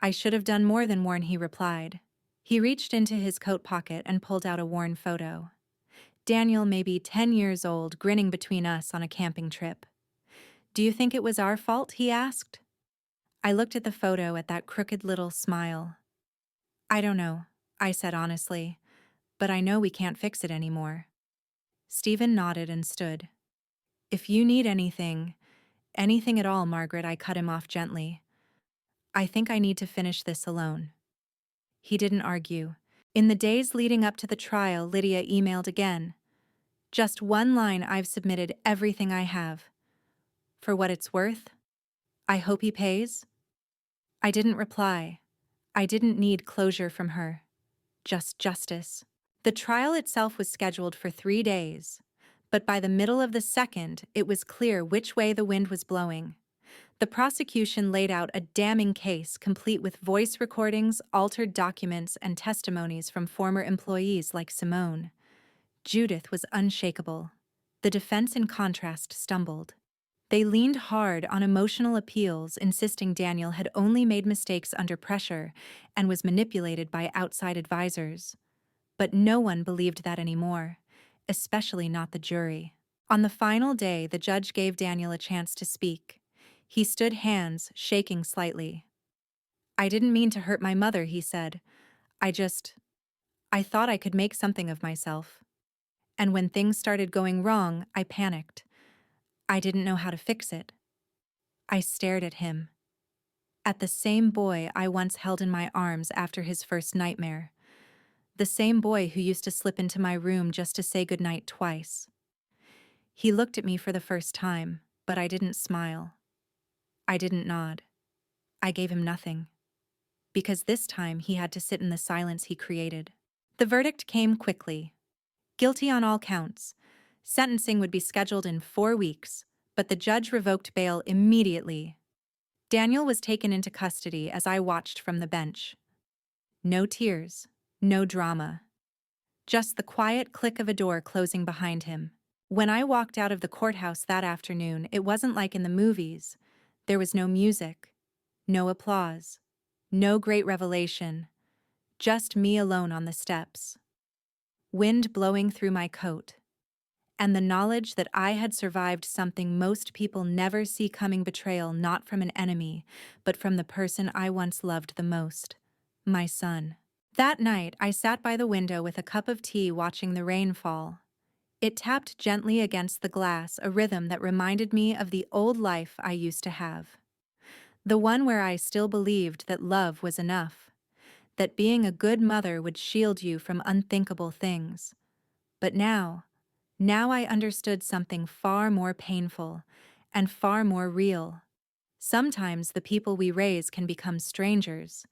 Speaker 1: I should have done more than warn, he replied. He reached into his coat pocket and pulled out a worn photo. Daniel, maybe 10 years old, grinning between us on a camping trip. Do you think it was our fault? He asked. I looked at the photo at that crooked little smile. I don't know, I said honestly, but I know we can't fix it anymore. Stephen nodded and stood. If you need anything at all, Margaret, I cut him off gently. I think I need to finish this alone. He didn't argue. In the days leading up to the trial, Lydia emailed again. Just one line: I've submitted everything I have. For what it's worth, I hope he pays. I didn't reply. I didn't need closure from her. Just justice. The trial itself was scheduled for 3 days, but by the middle of the second, it was clear which way the wind was blowing. The prosecution laid out a damning case complete with voice recordings, altered documents, and testimonies from former employees like Simone. Judith was unshakable. The defense, in contrast, stumbled. They leaned hard on emotional appeals, insisting Daniel had only made mistakes under pressure and was manipulated by outside advisors. But no one believed that anymore, especially not the jury. On the final day, the judge gave Daniel a chance to speak. He stood, hands shaking slightly. I didn't mean to hurt my mother, he said. I thought I could make something of myself. And when things started going wrong, I panicked. I didn't know how to fix it. I stared at him. At the same boy I once held in my arms after his first nightmare. The same boy who used to slip into my room just to say goodnight twice. He looked at me for the first time, but I didn't smile. I didn't nod. I gave him nothing. Because this time he had to sit in the silence he created. The verdict came quickly. Guilty on all counts. Sentencing would be scheduled in 4 weeks, but the judge revoked bail immediately. Daniel was taken into custody as I watched from the bench. No tears, no drama. Just the quiet click of a door closing behind him. When I walked out of the courthouse that afternoon, it wasn't like in the movies. There was no music, no applause, no great revelation, just me alone on the steps. Wind blowing through my coat, and the knowledge that I had survived something most people never see coming: betrayal, not from an enemy, but from the person I once loved the most, my son. That night, I sat by the window with a cup of tea watching the rain fall. It tapped gently against the glass, a rhythm that reminded me of the old life I used to have. The one where I still believed that love was enough, that being a good mother would shield you from unthinkable things. But now I understood something far more painful and far more real. Sometimes the people we raise can become strangers.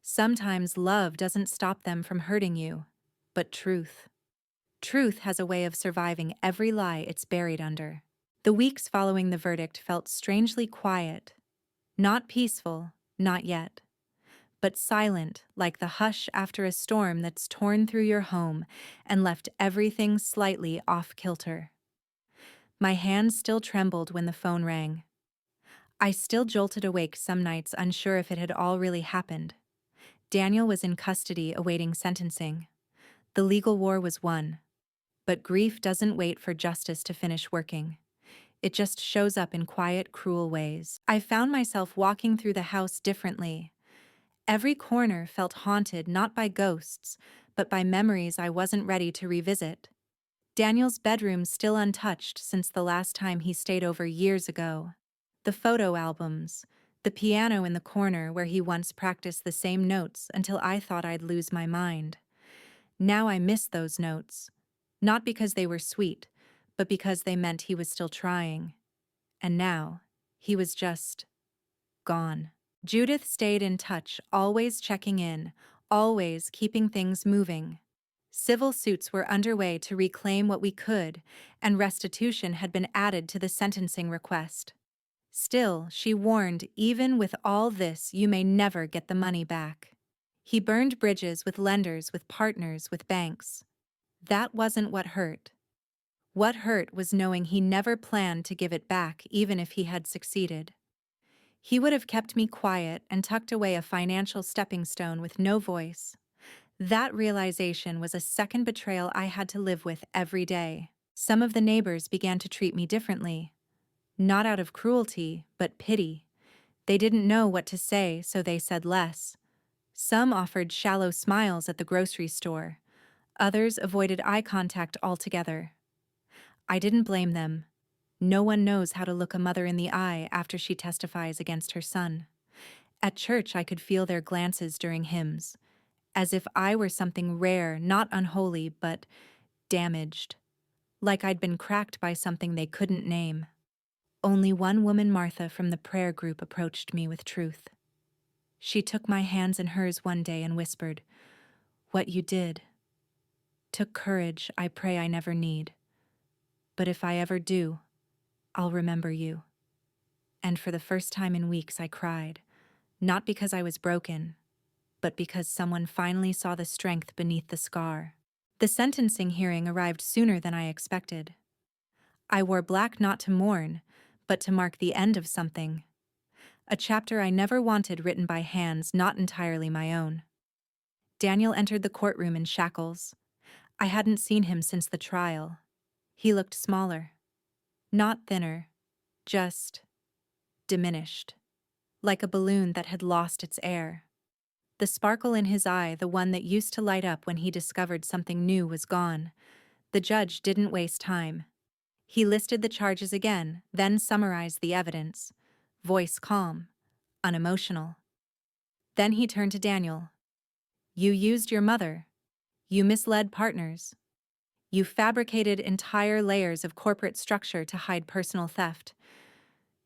Speaker 1: Sometimes love doesn't stop them from hurting you, but truth. Truth has a way of surviving every lie it's buried under. The weeks following the verdict felt strangely quiet. Not peaceful, not yet. But silent, like the hush after a storm that's torn through your home and left everything slightly off-kilter. My hands still trembled when the phone rang. I still jolted awake some nights, unsure if it had all really happened. Daniel was in custody awaiting sentencing. The legal war was won. But grief doesn't wait for justice to finish working. It just shows up in quiet, cruel ways. I found myself walking through the house differently. Every corner felt haunted, not by ghosts, but by memories I wasn't ready to revisit. Daniel's bedroom still untouched since the last time he stayed over years ago. The photo albums, the piano in the corner where he once practiced the same notes until I thought I'd lose my mind. Now I miss those notes, not because they were sweet, but because they meant he was still trying. And now, he was just gone. Judith stayed in touch, always checking in, always keeping things moving. Civil suits were underway to reclaim what we could, and restitution had been added to the sentencing request. Still, she warned, even with all this, you may never get the money back. He burned bridges with lenders, with partners, with banks. That wasn't what hurt. What hurt was knowing he never planned to give it back, even if he had succeeded. He would have kept me quiet and tucked away a financial stepping stone with no voice. That realization was a second betrayal I had to live with every day. Some of the neighbors began to treat me differently. Not out of cruelty, but pity. They didn't know what to say, so they said less. Some offered shallow smiles at the grocery store. Others avoided eye contact altogether. I didn't blame them. No one knows how to look a mother in the eye after she testifies against her son. At church, I could feel their glances during hymns, as if I were something rare, not unholy, but damaged. Like I'd been cracked by something they couldn't name. Only one woman, Martha, from the prayer group, approached me with truth. She took my hands in hers one day and whispered, "What you did took courage I pray I never need. But if I ever do, I'll remember you." And for the first time in weeks I cried, not because I was broken, but because someone finally saw the strength beneath the scar. The sentencing hearing arrived sooner than I expected. I wore black not to mourn, but to mark the end of something. A chapter I never wanted, written by hands not entirely my own. Daniel entered the courtroom in shackles. I hadn't seen him since the trial. He looked smaller. Not thinner, just diminished. Like a balloon that had lost its air. The sparkle in his eye, the one that used to light up when he discovered something new, was gone. The judge didn't waste time. He listed the charges again, then summarized the evidence. Voice calm, unemotional. Then he turned to Daniel. "You used your mother. You misled partners. You fabricated entire layers of corporate structure to hide personal theft.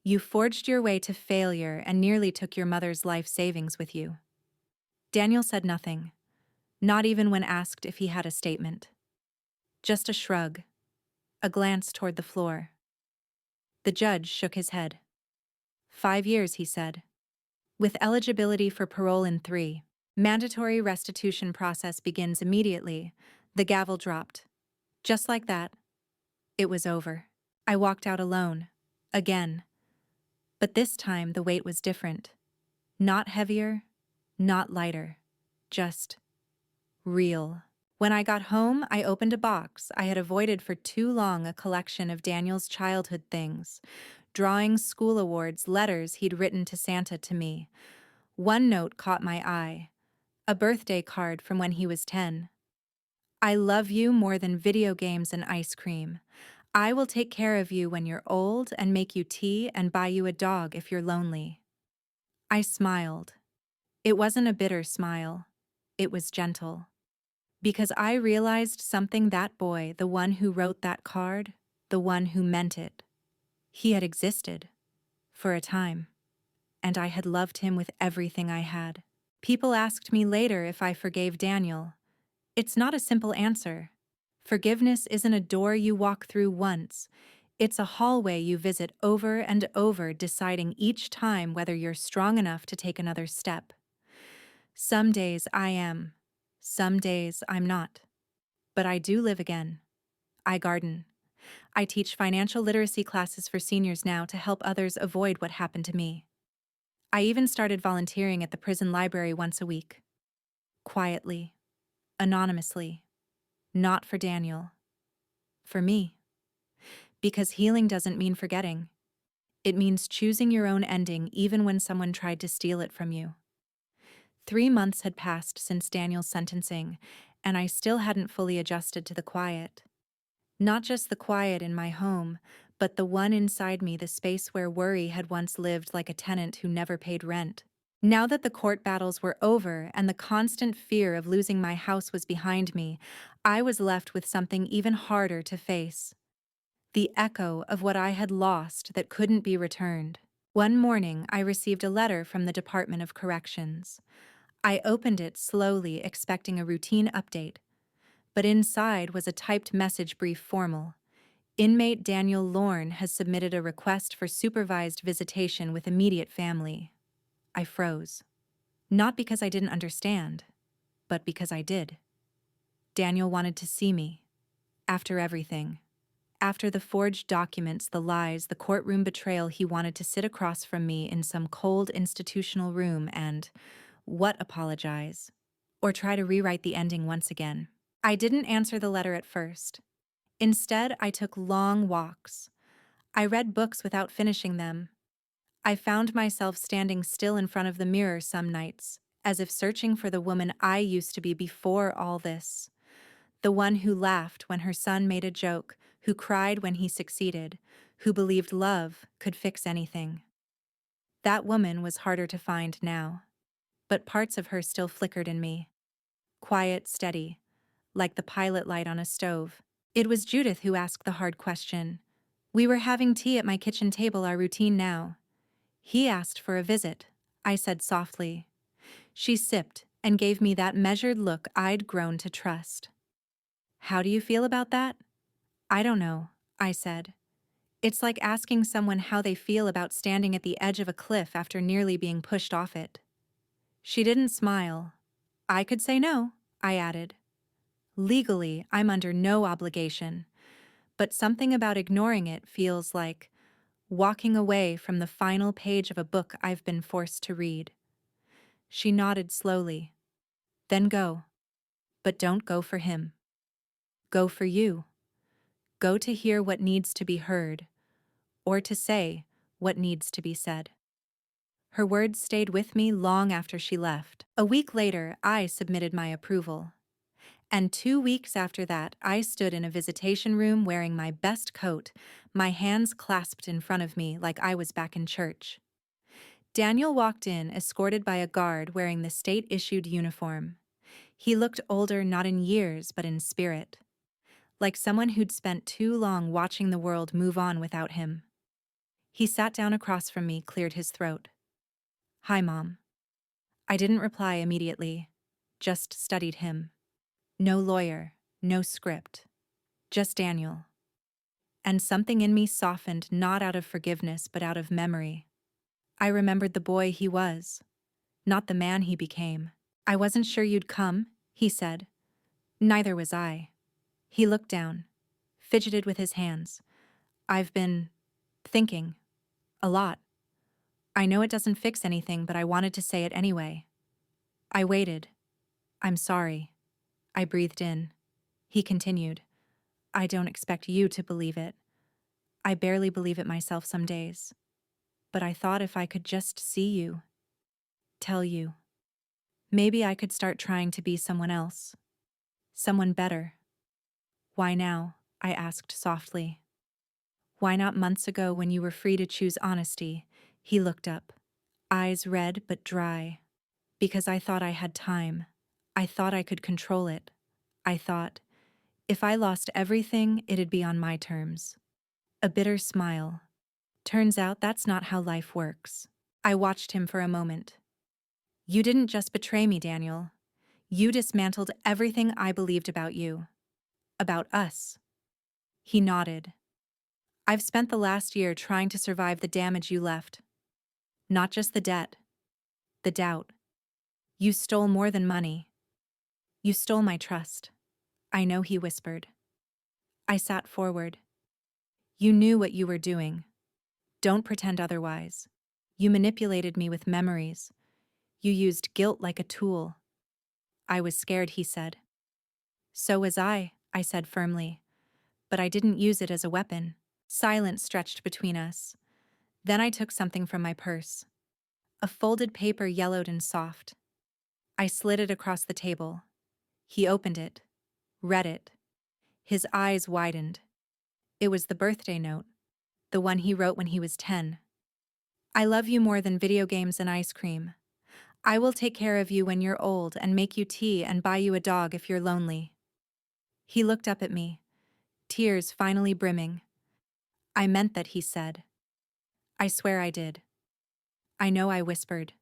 Speaker 1: You forged your way to failure and nearly took your mother's life savings with you." Daniel said nothing, not even when asked if he had a statement. Just a shrug, a glance toward the floor. The judge shook his head. 5 years, he said. With eligibility for parole in 3. Mandatory restitution process begins immediately. The gavel dropped. Just like that, it was over. I walked out alone. Again. But this time the weight was different. Not heavier, not lighter. Just real. When I got home, I opened a box I had avoided for too long, a collection of Daniel's childhood things. Drawings, school awards, letters he'd written to Santa to me. One note caught my eye. A birthday card from when he was 10. "I love you more than video games and ice cream. I will take care of you when you're old and make you tea and buy you a dog if you're lonely." I smiled. It wasn't a bitter smile. It was gentle. Because I realized something: that boy, the one who wrote that card, the one who meant it, he had existed. For a time. And I had loved him with everything I had. People asked me later if I forgave Daniel. It's not a simple answer. Forgiveness isn't a door you walk through once. It's a hallway you visit over and over, deciding each time whether you're strong enough to take another step. Some days I am. Some days I'm not. But I do live again. I garden. I teach financial literacy classes for seniors now to help others avoid what happened to me. I even started volunteering at the prison library once a week. Quietly. Anonymously. Not for Daniel. For me. Because healing doesn't mean forgetting. It means choosing your own ending even when someone tried to steal it from you. 3 months had passed since Daniel's sentencing, and I still hadn't fully adjusted to the quiet. Not just the quiet in my home, but the one inside me, the space where worry had once lived like a tenant who never paid rent. Now that the court battles were over and the constant fear of losing my house was behind me, I was left with something even harder to face. The echo of what I had lost that couldn't be returned. One morning, I received a letter from the Department of Corrections. I opened it slowly, expecting a routine update. But inside was a typed message, brief, formal. Inmate Daniel Lorne has submitted a request for supervised visitation with immediate family. I froze. Not because I didn't understand, but because I did. Daniel wanted to see me. After everything. After the forged documents, the lies, the courtroom betrayal, he wanted to sit across from me in some cold institutional room and, apologize? Or try to rewrite the ending once again. I didn't answer the letter at first. Instead, I took long walks. I read books without finishing them. I found myself standing still in front of the mirror some nights, as if searching for the woman I used to be before all this. The one who laughed when her son made a joke, who cried when he succeeded, who believed love could fix anything. That woman was harder to find now, but parts of her still flickered in me. Quiet, steady, like the pilot light on a stove. It was Judith who asked the hard question. We were having tea at my kitchen table, our routine now. He asked for a visit, I said softly. She sipped and gave me that measured look I'd grown to trust. How do you feel about that? I don't know, I said. It's like asking someone how they feel about standing at the edge of a cliff after nearly being pushed off it. She didn't smile. I could say no, I added. Legally, I'm under no obligation, but something about ignoring it feels like walking away from the final page of a book I've been forced to read. She nodded slowly. Then go. But don't go for him. Go for you. Go to hear what needs to be heard, or to say what needs to be said. Her words stayed with me long after she left. A week later, I submitted my approval. And 2 weeks after that, I stood in a visitation room wearing my best coat, my hands clasped in front of me like I was back in church. Daniel walked in, escorted by a guard wearing the state-issued uniform. He looked older not in years but in spirit, like someone who'd spent too long watching the world move on without him. He sat down across from me, cleared his throat. Hi, Mom. I didn't reply immediately, just studied him. No lawyer, no script, just Daniel. And something in me softened, not out of forgiveness but out of memory. I remembered the boy he was, not the man he became. I wasn't sure you'd come, he said. Neither was I. He looked down, fidgeted with his hands. I've been thinking. A lot. I know it doesn't fix anything, but I wanted to say it anyway. I waited. I'm sorry. I breathed in. He continued. I don't expect you to believe it. I barely believe it myself some days. But I thought if I could just see you, tell you, maybe I could start trying to be someone else. Someone better. Why now? I asked softly. Why not months ago when you were free to choose honesty? He looked up, eyes red but dry. Because I thought I had time. I thought I could control it. I thought, if I lost everything, it'd be on my terms. A bitter smile. Turns out that's not how life works. I watched him for a moment. You didn't just betray me, Daniel. You dismantled everything I believed about you. About us. He nodded. I've spent the last year trying to survive the damage you left. Not just the debt. The doubt. You stole more than money. You stole my trust. I know, he whispered. I sat forward. You knew what you were doing. Don't pretend otherwise. You manipulated me with memories. You used guilt like a tool. I was scared, he said. So was I said firmly. But I didn't use it as a weapon. Silence stretched between us. Then I took something from my purse. A folded paper, yellowed and soft. I slid it across the table. He opened it, read it. His eyes widened. It was the birthday note, the one he wrote when he was 10. I love you more than video games and ice cream. I will take care of you when you're old and make you tea and buy you a dog if you're lonely. He looked up at me, tears finally brimming. I meant that, he said. I swear I did. I know, I whispered.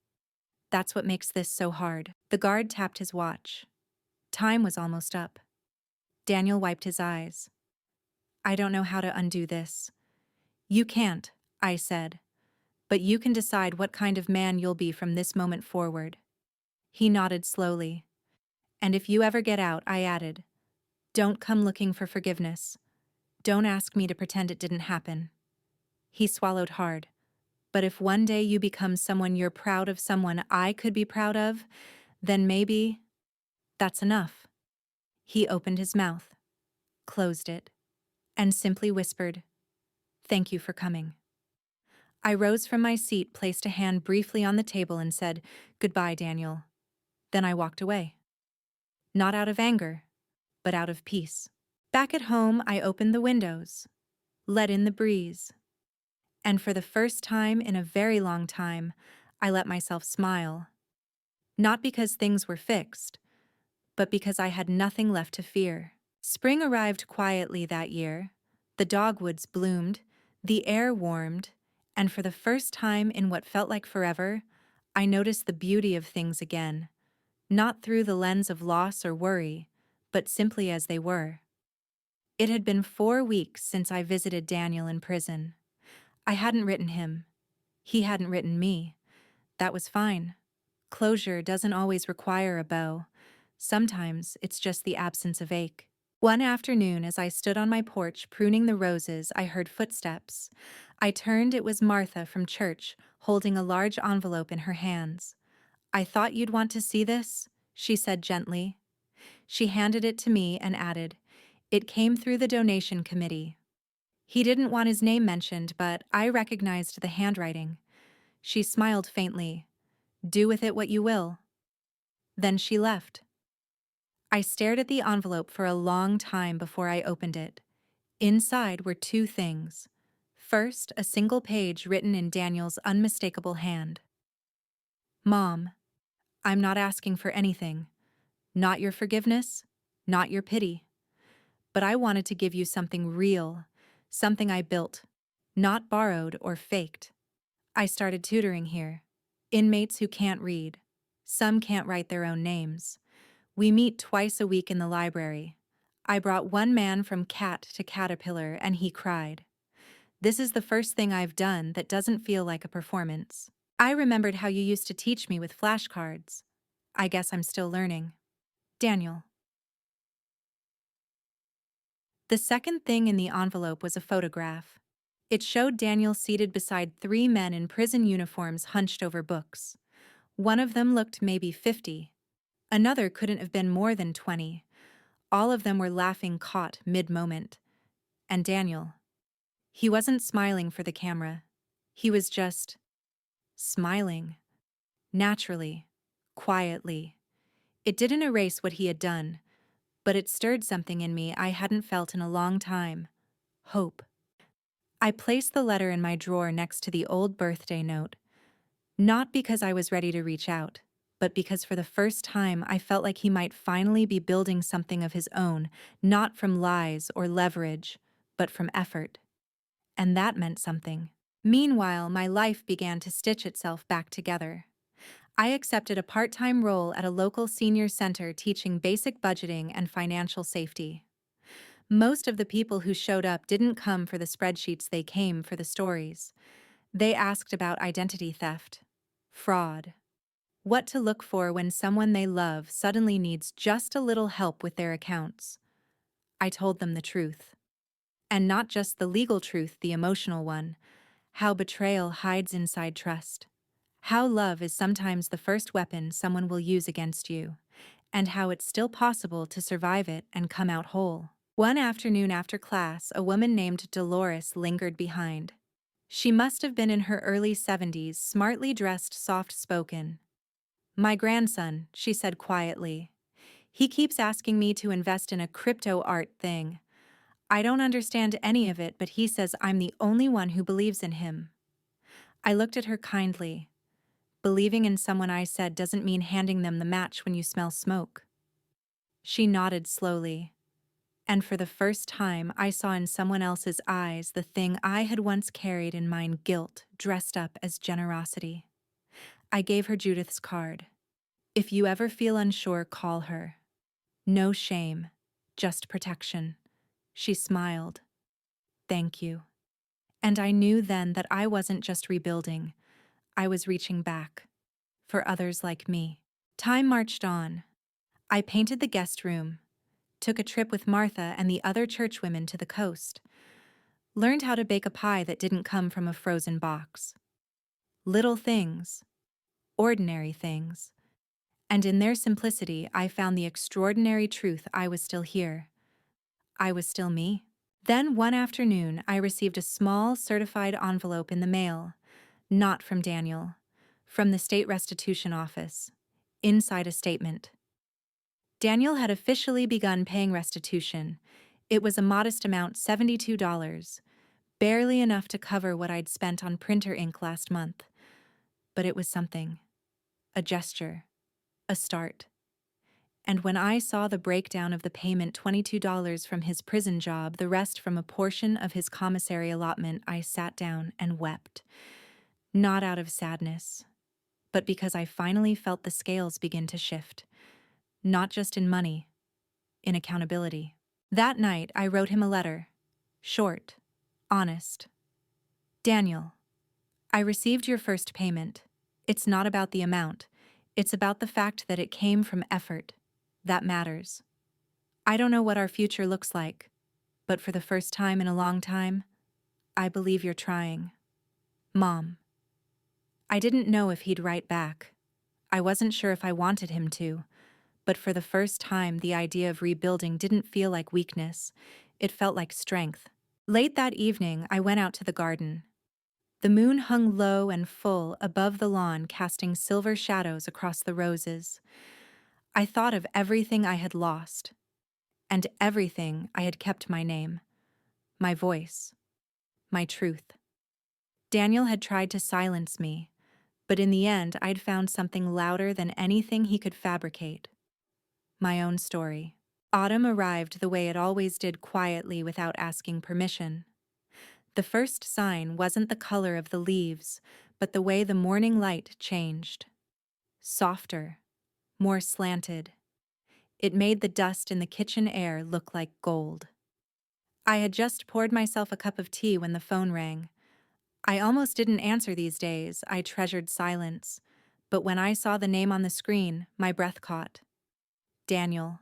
Speaker 1: That's what makes this so hard. The guard tapped his watch. Time was almost up. Daniel wiped his eyes. I don't know how to undo this. You can't, I said, but you can decide what kind of man you'll be from this moment forward. He nodded slowly. And if you ever get out, I added, don't come looking for forgiveness. Don't ask me to pretend it didn't happen. He swallowed hard. But if one day you become someone you're proud of, someone I could be proud of, then maybe that's enough. He opened his mouth, closed it, and simply whispered, thank you for coming. I rose from my seat, placed a hand briefly on the table, and said, goodbye, Daniel. Then I walked away. Not out of anger, but out of peace. Back at home, I opened the windows, let in the breeze, and for the first time in a very long time, I let myself smile. Not because things were fixed, but because I had nothing left to fear. Spring arrived quietly that year. The dogwoods bloomed, the air warmed, and for the first time in what felt like forever, I noticed the beauty of things again, not through the lens of loss or worry, but simply as they were. It had been 4 weeks since I visited Daniel in prison. I hadn't written him. He hadn't written me. That was fine. Closure doesn't always require a bow. Sometimes it's just the absence of ache. One afternoon, as I stood on my porch pruning the roses, I heard footsteps. I turned. It was Martha from church, holding a large envelope in her hands. I thought you'd want to see this, she said gently. She handed it to me and added, it came through the donation committee. He didn't want his name mentioned, but I recognized the handwriting. She smiled faintly. Do with it what you will. Then she left. I stared at the envelope for a long time before I opened it. Inside were 2 things. First, a single page written in Daniel's unmistakable hand. Mom, I'm not asking for anything. Not your forgiveness, not your pity. But I wanted to give you something real, something I built, not borrowed or faked. I started tutoring here. Inmates who can't read. Some can't write their own names. We meet twice a week in the library. I brought one man from cat to caterpillar, and he cried. This is the first thing I've done that doesn't feel like a performance. I remembered how you used to teach me with flashcards. I guess I'm still learning. Daniel. The second thing in the envelope was a photograph. It showed Daniel seated beside 3 men in prison uniforms hunched over books. One of them looked maybe 50. Another couldn't have been more than 20. All of them were laughing, caught mid-moment. And Daniel. He wasn't smiling for the camera. He was just smiling. Naturally. Quietly. It didn't erase what he had done, but it stirred something in me I hadn't felt in a long time. Hope. I placed the letter in my drawer next to the old birthday note. Not because I was ready to reach out, but because for the first time I felt like he might finally be building something of his own, not from lies or leverage, but from effort. And that meant something. Meanwhile, my life began to stitch itself back together. I accepted a part-time role at a local senior center teaching basic budgeting and financial safety. Most of the people who showed up didn't come for the spreadsheets, they came for the stories. They asked about identity theft, fraud, what to look for when someone they love suddenly needs just a little help with their accounts. I told them the truth. And not just the legal truth, the emotional one. How betrayal hides inside trust. How love is sometimes the first weapon someone will use against you. And how it's still possible to survive it and come out whole. One afternoon after class, a woman named Dolores lingered behind. She must have been in her early 70s, smartly dressed, soft-spoken. My grandson, she said quietly. He keeps asking me to invest in a crypto art thing. I don't understand any of it, but he says I'm the only one who believes in him. I looked at her kindly. Believing in someone, I said, doesn't mean handing them the match when you smell smoke. She nodded slowly. And for the first time, I saw in someone else's eyes the thing I had once carried in mine, guilt, dressed up as generosity. I gave her Judith's card. If you ever feel unsure, call her. No shame, just protection. She smiled. Thank you. And I knew then that I wasn't just rebuilding, I was reaching back. For others like me. Time marched on. I painted the guest room, took a trip with Martha and the other churchwomen to the coast, learned how to bake a pie that didn't come from a frozen box. Little things, ordinary things. And in their simplicity, I found the extraordinary truth I was still here. I was still me. Then one afternoon, I received a small, certified envelope in the mail, not from Daniel, from the state restitution office. Inside a statement. Daniel had officially begun paying restitution. It was a modest amount, $72, barely enough to cover what I'd spent on printer ink last month. But it was something. A gesture. A start. And when I saw the breakdown of the payment, $22 from his prison job, the rest from a portion of his commissary allotment, I sat down and wept. Not out of sadness, but because I finally felt the scales begin to shift. Not just in money, in accountability. That night, I wrote him a letter. Short, honest. Daniel, I received your first payment. It's not about the amount. It's about the fact that it came from effort. That matters. I don't know what our future looks like, but for the first time in a long time, I believe you're trying. Mom. I didn't know if he'd write back. I wasn't sure if I wanted him to. But for the first time, the idea of rebuilding didn't feel like weakness. It felt like strength. Late that evening, I went out to the garden. The moon hung low and full above the lawn, casting silver shadows across the roses. I thought of everything I had lost, and everything I had kept my name, my voice, my truth. Daniel had tried to silence me, but in the end, I'd found something louder than anything he could fabricate. My own story. Autumn arrived the way it always did, quietly, without asking permission. The first sign wasn't the color of the leaves, but the way the morning light changed. Softer, more slanted. It made the dust in the kitchen air look like gold. I had just poured myself a cup of tea when the phone rang. I almost didn't answer these days. I treasured silence. But when I saw the name on the screen, my breath caught. Daniel.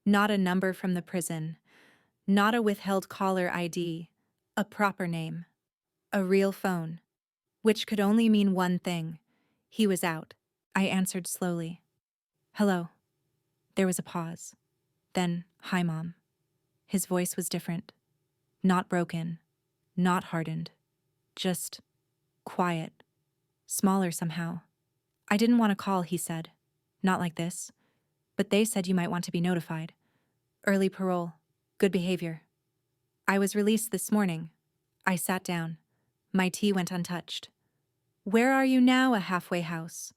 Speaker 1: Not a number from the prison. Not a withheld caller ID. A proper name. A real phone. Which could only mean one thing. He was out. I answered slowly. Hello. There was a pause. Then, hi, Mom. His voice was different. Not broken. Not hardened. Just quiet. Smaller somehow. I didn't want to call, he said. Not like this. But they said you might want to be notified. Early parole. Good behavior. I was released this morning. I sat down. My tea went untouched. Where are you now? A halfway house.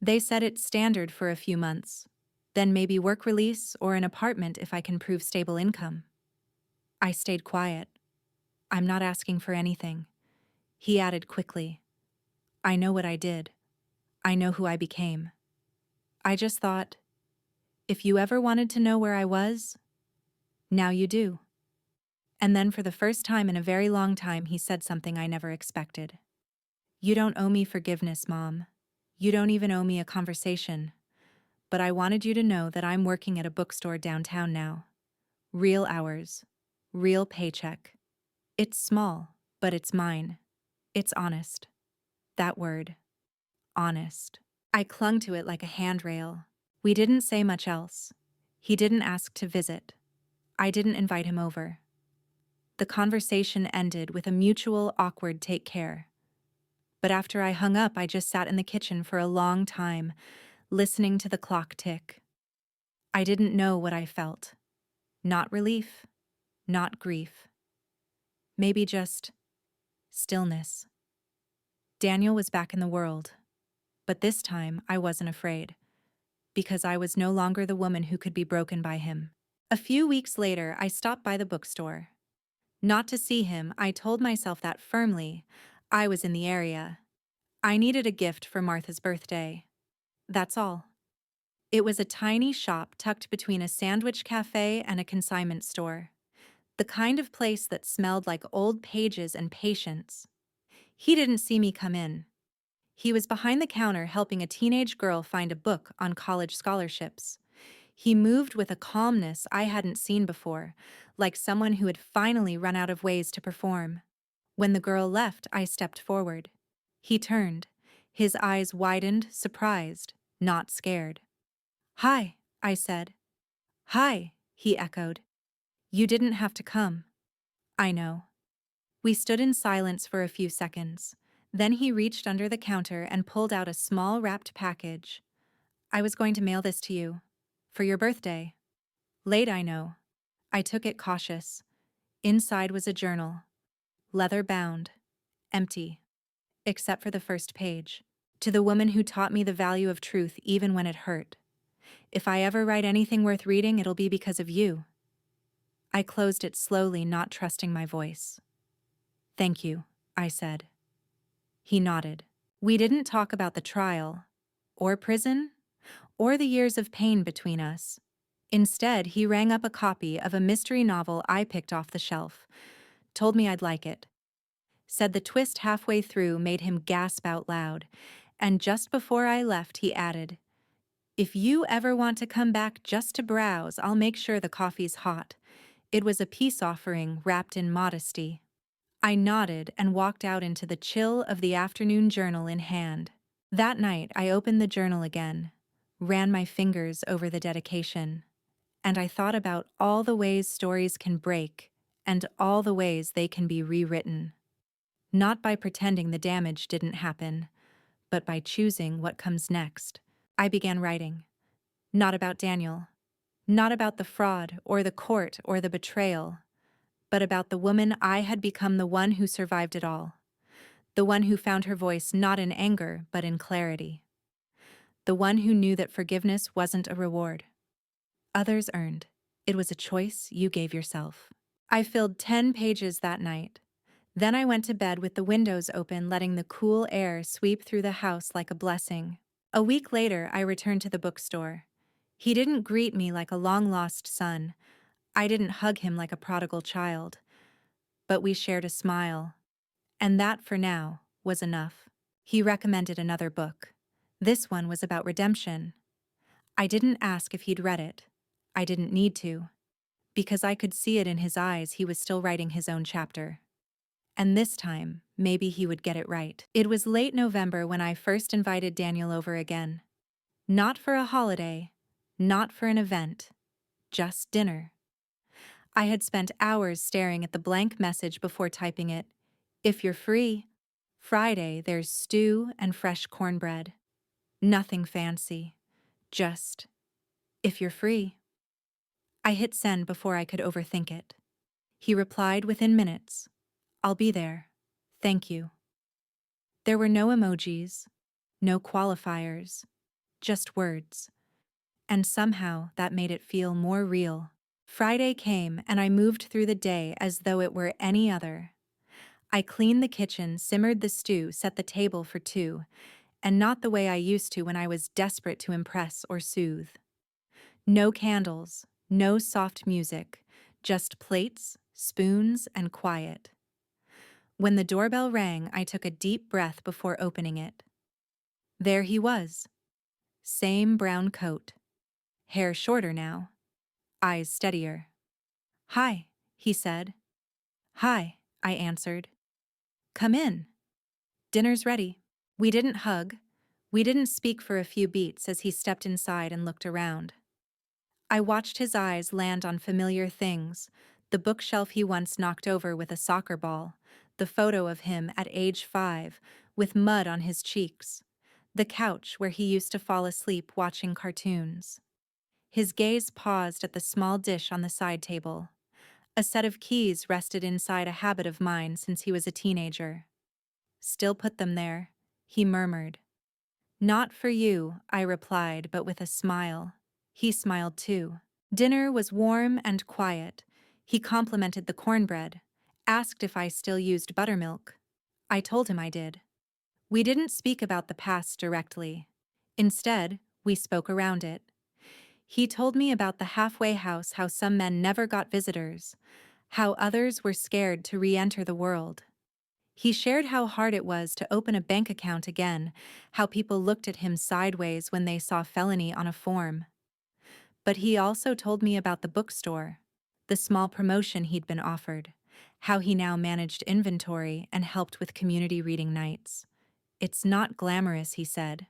Speaker 1: They said it's standard for a few months. Then maybe work release or an apartment if I can prove stable income. I stayed quiet. I'm not asking for anything. He added quickly. I know what I did. I know who I became. I just thought, if you ever wanted to know where I was, now you do. And then for the first time in a very long time, he said something I never expected. You don't owe me forgiveness, Mom. You don't even owe me a conversation. But I wanted you to know that I'm working at a bookstore downtown now. Real hours. Real paycheck. It's small, but it's mine. It's honest. That word. Honest. I clung to it like a handrail. We didn't say much else. He didn't ask to visit. I didn't invite him over. The conversation ended with a mutual, awkward take care. But after I hung up, I just sat in the kitchen for a long time, listening to the clock tick. I didn't know what I felt. Not relief, not grief. Maybe just stillness. Daniel was back in the world. But this time, I wasn't afraid. Because I was no longer the woman who could be broken by him. A few weeks later, I stopped by the bookstore. Not to see him, I told myself that firmly. I was in the area. I needed a gift for Martha's birthday. That's all. It was a tiny shop tucked between a sandwich cafe and a consignment store. the kind of place that smelled like old pages and patience. He didn't see me come in. He was behind the counter helping a teenage girl find a book on college scholarships. He moved with a calmness I hadn't seen before, like someone who had finally run out of ways to perform. When the girl left, I stepped forward. He turned. His eyes widened, surprised, not scared. "Hi," I said. "Hi," he echoed. "You didn't have to come." "I know." We stood in silence for a few seconds. Then he reached under the counter and pulled out a small wrapped package. "I was going to mail this to you. For your birthday." "Late, I know." I took it cautious. Inside was a journal. Leather-bound. Empty. Except for the first page. "To the woman who taught me the value of truth even when it hurt. If I ever write anything worth reading, it'll be because of you." I closed it slowly, not trusting my voice. "Thank you," I said. He nodded. We didn't talk about the trial, or prison, or the years of pain between us. Instead, he rang up a copy of a mystery novel I picked off the shelf, told me I'd like it, said the twist halfway through made him gasp out loud, and just before I left, he added, "If you ever want to come back just to browse, I'll make sure the coffee's hot." It was a peace offering wrapped in modesty. I nodded and walked out into the chill of the afternoon, journal in hand. That night, I opened the journal again, ran my fingers over the dedication, and I thought about all the ways stories can break and all the ways they can be rewritten. Not by pretending the damage didn't happen, but by choosing what comes next. I began writing. Not about Daniel. Not about the fraud or the court or the betrayal, but about the woman I had become, the one who survived it all. The one who found her voice not in anger, but in clarity. The one who knew that forgiveness wasn't a reward others earned. It was a choice you gave yourself. I filled 10 pages that night. Then I went to bed with the windows open, letting the cool air sweep through the house like a blessing. A week later, I returned to the bookstore. He didn't greet me like a long-lost son. I didn't hug him like a prodigal child. But we shared a smile. And that, for now, was enough. He recommended another book. This one was about redemption. I didn't ask if he'd read it. I didn't need to. Because I could see it in his eyes, he was still writing his own chapter. And this time, maybe he would get it right. It was late November when I first invited Daniel over again. Not for a holiday, not for an event, just dinner. I had spent hours staring at the blank message before typing it. "If you're free, Friday, there's stew and fresh cornbread." Nothing fancy, just, "If you're free." I hit send before I could overthink it. He replied within minutes, "I'll be there. Thank you." There were no emojis, no qualifiers, just words. And somehow that made it feel more real. Friday came and I moved through the day as though it were any other. I cleaned the kitchen, simmered the stew, set the table for two, and not the way I used to when I was desperate to impress or soothe. No candles, no soft music, just plates, spoons, and quiet. When the doorbell rang, I took a deep breath before opening it. There he was. Same brown coat. Hair shorter now. Eyes steadier. "Hi," he said. "Hi," I answered. "Come in. Dinner's ready." We didn't hug. We didn't speak for a few beats as he stepped inside and looked around. I watched his eyes land on familiar things, the bookshelf he once knocked over with a soccer ball, the photo of him at age 5, with mud on his cheeks, the couch where he used to fall asleep watching cartoons. His gaze paused at the small dish on the side table. A set of keys rested inside, a habit of mine since he was a teenager. "Still put them there," he murmured. "Not for you," I replied, but with a smile. He smiled too. Dinner was warm and quiet. He complimented the cornbread, asked if I still used buttermilk. I told him I did. We didn't speak about the past directly. Instead, we spoke around it. He told me about the halfway house, how some men never got visitors, how others were scared to re-enter the world. He shared how hard it was to open a bank account again, how people looked at him sideways when they saw felony on a form. But he also told me about the bookstore, the small promotion he'd been offered, how he now managed inventory and helped with community reading nights. It's not glamorous, he said,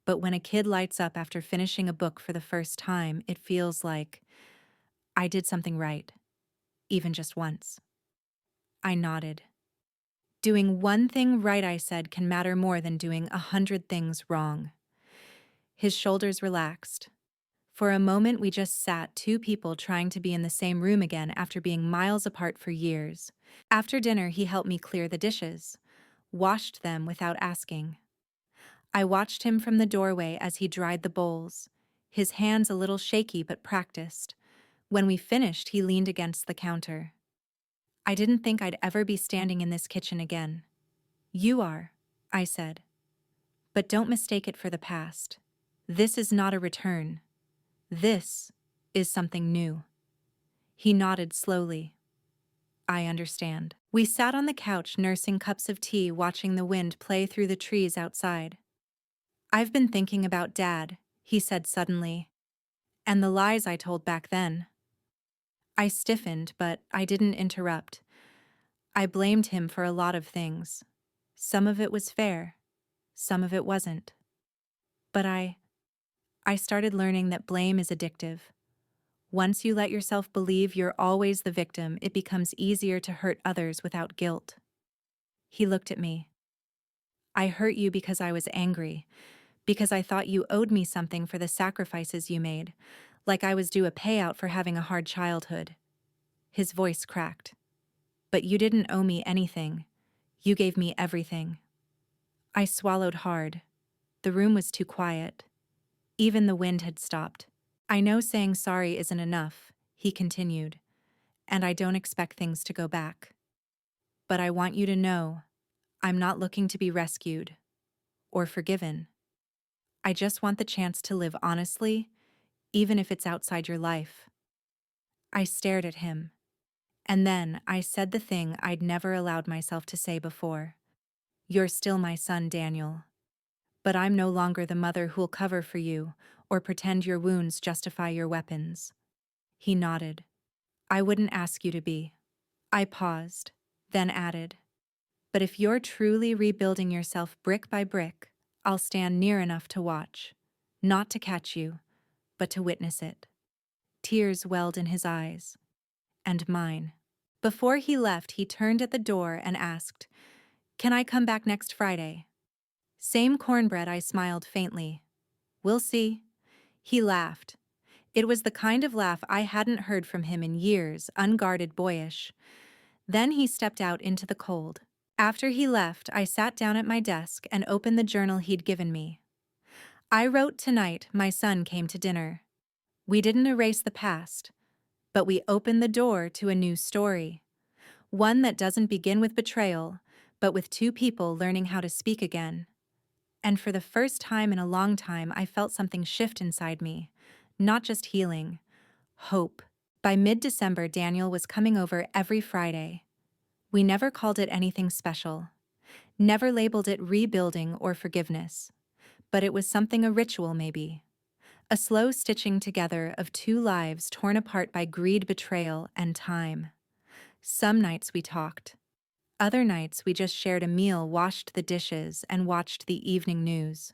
Speaker 1: but when a kid lights up after finishing a book for the first time, it feels like, I did something right, even just once. I nodded. Doing one thing right, I said, can matter more than doing 100 things wrong. His shoulders relaxed. For a moment, we just sat, two people trying to be in the same room again after being miles apart for years. After dinner, he helped me clear the dishes, washed them without asking. I watched him from the doorway as he dried the bowls, his hands a little shaky but practiced. When we finished, he leaned against the counter. I didn't think I'd ever be standing in this kitchen again. You are, I said. But don't mistake it for the past. This is not a return. This is something new. He nodded slowly. I understand. We sat on the couch nursing cups of tea, watching the wind play through the trees outside. I've been thinking about Dad, he said suddenly, and the lies I told back then. I stiffened, but I didn't interrupt. I blamed him for a lot of things. Some of it was fair, some of it wasn't. But I started learning that blame is addictive. Once you let yourself believe you're always the victim, it becomes easier to hurt others without guilt. He looked at me. I hurt you because I was angry, because I thought you owed me something for the sacrifices you made, like I was due a payout for having a hard childhood. His voice cracked. But you didn't owe me anything. You gave me everything. I swallowed hard. The room was too quiet. Even the wind had stopped. I know saying sorry isn't enough, he continued, and I don't expect things to go back. But I want you to know, I'm not looking to be rescued or forgiven. I just want the chance to live honestly, even if it's outside your life. I stared at him, and then I said the thing I'd never allowed myself to say before. You're still my son, Daniel. But I'm no longer the mother who'll cover for you or pretend your wounds justify your weapons. He nodded. I wouldn't ask you to be. I paused, then added, but if you're truly rebuilding yourself brick by brick, I'll stand near enough to watch. Not to catch you, but to witness it. Tears welled in his eyes. And mine. Before he left, he turned at the door and asked, Can I come back next Friday? Same cornbread, I smiled faintly. We'll see. He laughed. It was the kind of laugh I hadn't heard from him in years, unguarded, boyish. Then he stepped out into the cold. After he left, I sat down at my desk and opened the journal he'd given me. I wrote, Tonight, my son came to dinner. We didn't erase the past, but we opened the door to a new story. One that doesn't begin with betrayal, but with two people learning how to speak again. And for the first time in a long time, I felt something shift inside me. Not just healing, hope. By mid-December, Daniel was coming over every Friday. We never called it anything special. Never labeled it rebuilding or forgiveness. But it was something, a ritual maybe. A slow stitching together of two lives torn apart by greed, betrayal, and time. Some nights we talked. Other nights we just shared a meal, washed the dishes, and watched the evening news.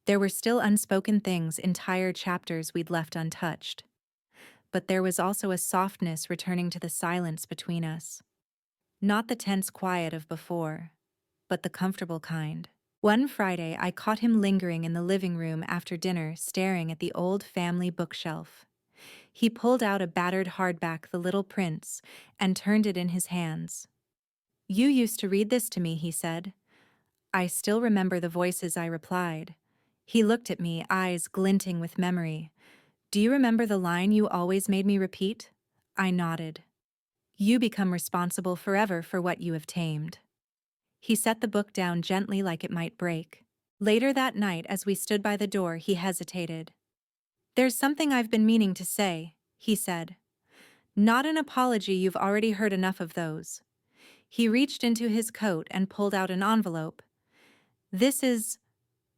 Speaker 1: There were still unspoken things, entire chapters we'd left untouched. But there was also a softness returning to the silence between us. Not the tense quiet of before, but the comfortable kind. One Friday, I caught him lingering in the living room after dinner, staring at the old family bookshelf. He pulled out a battered hardback, The Little Prince, and turned it in his hands. You used to read this to me, he said. I still remember the voices, I replied. He looked at me, eyes glinting with memory. Do you remember the line you always made me repeat? I nodded. You become responsible forever for what you have tamed. He set the book down gently, like it might break. Later that night, as we stood by the door, he hesitated. There's something I've been meaning to say, he said. Not an apology, you've already heard enough of those. He reached into his coat and pulled out an envelope. This is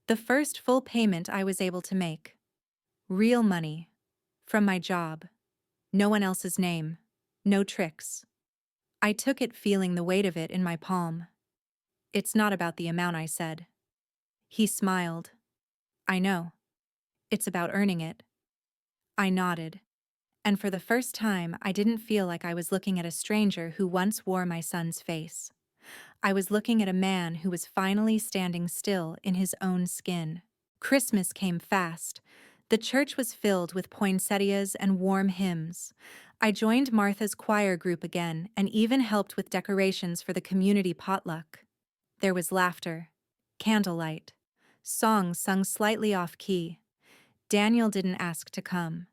Speaker 1: the first full payment I was able to make. Real money. From my job. No one else's name. No tricks. I took it, feeling the weight of it in my palm. It's not about the amount, I said. He smiled. I know. It's about earning it. I nodded. And for the first time, I didn't feel like I was looking at a stranger who once wore my son's face. I was looking at a man who was finally standing still in his own skin. Christmas came fast. The church was filled with poinsettias and warm hymns. I joined Martha's choir group again and even helped with decorations for the community potluck. There was laughter, candlelight, songs sung slightly off-key. Daniel didn't ask to come,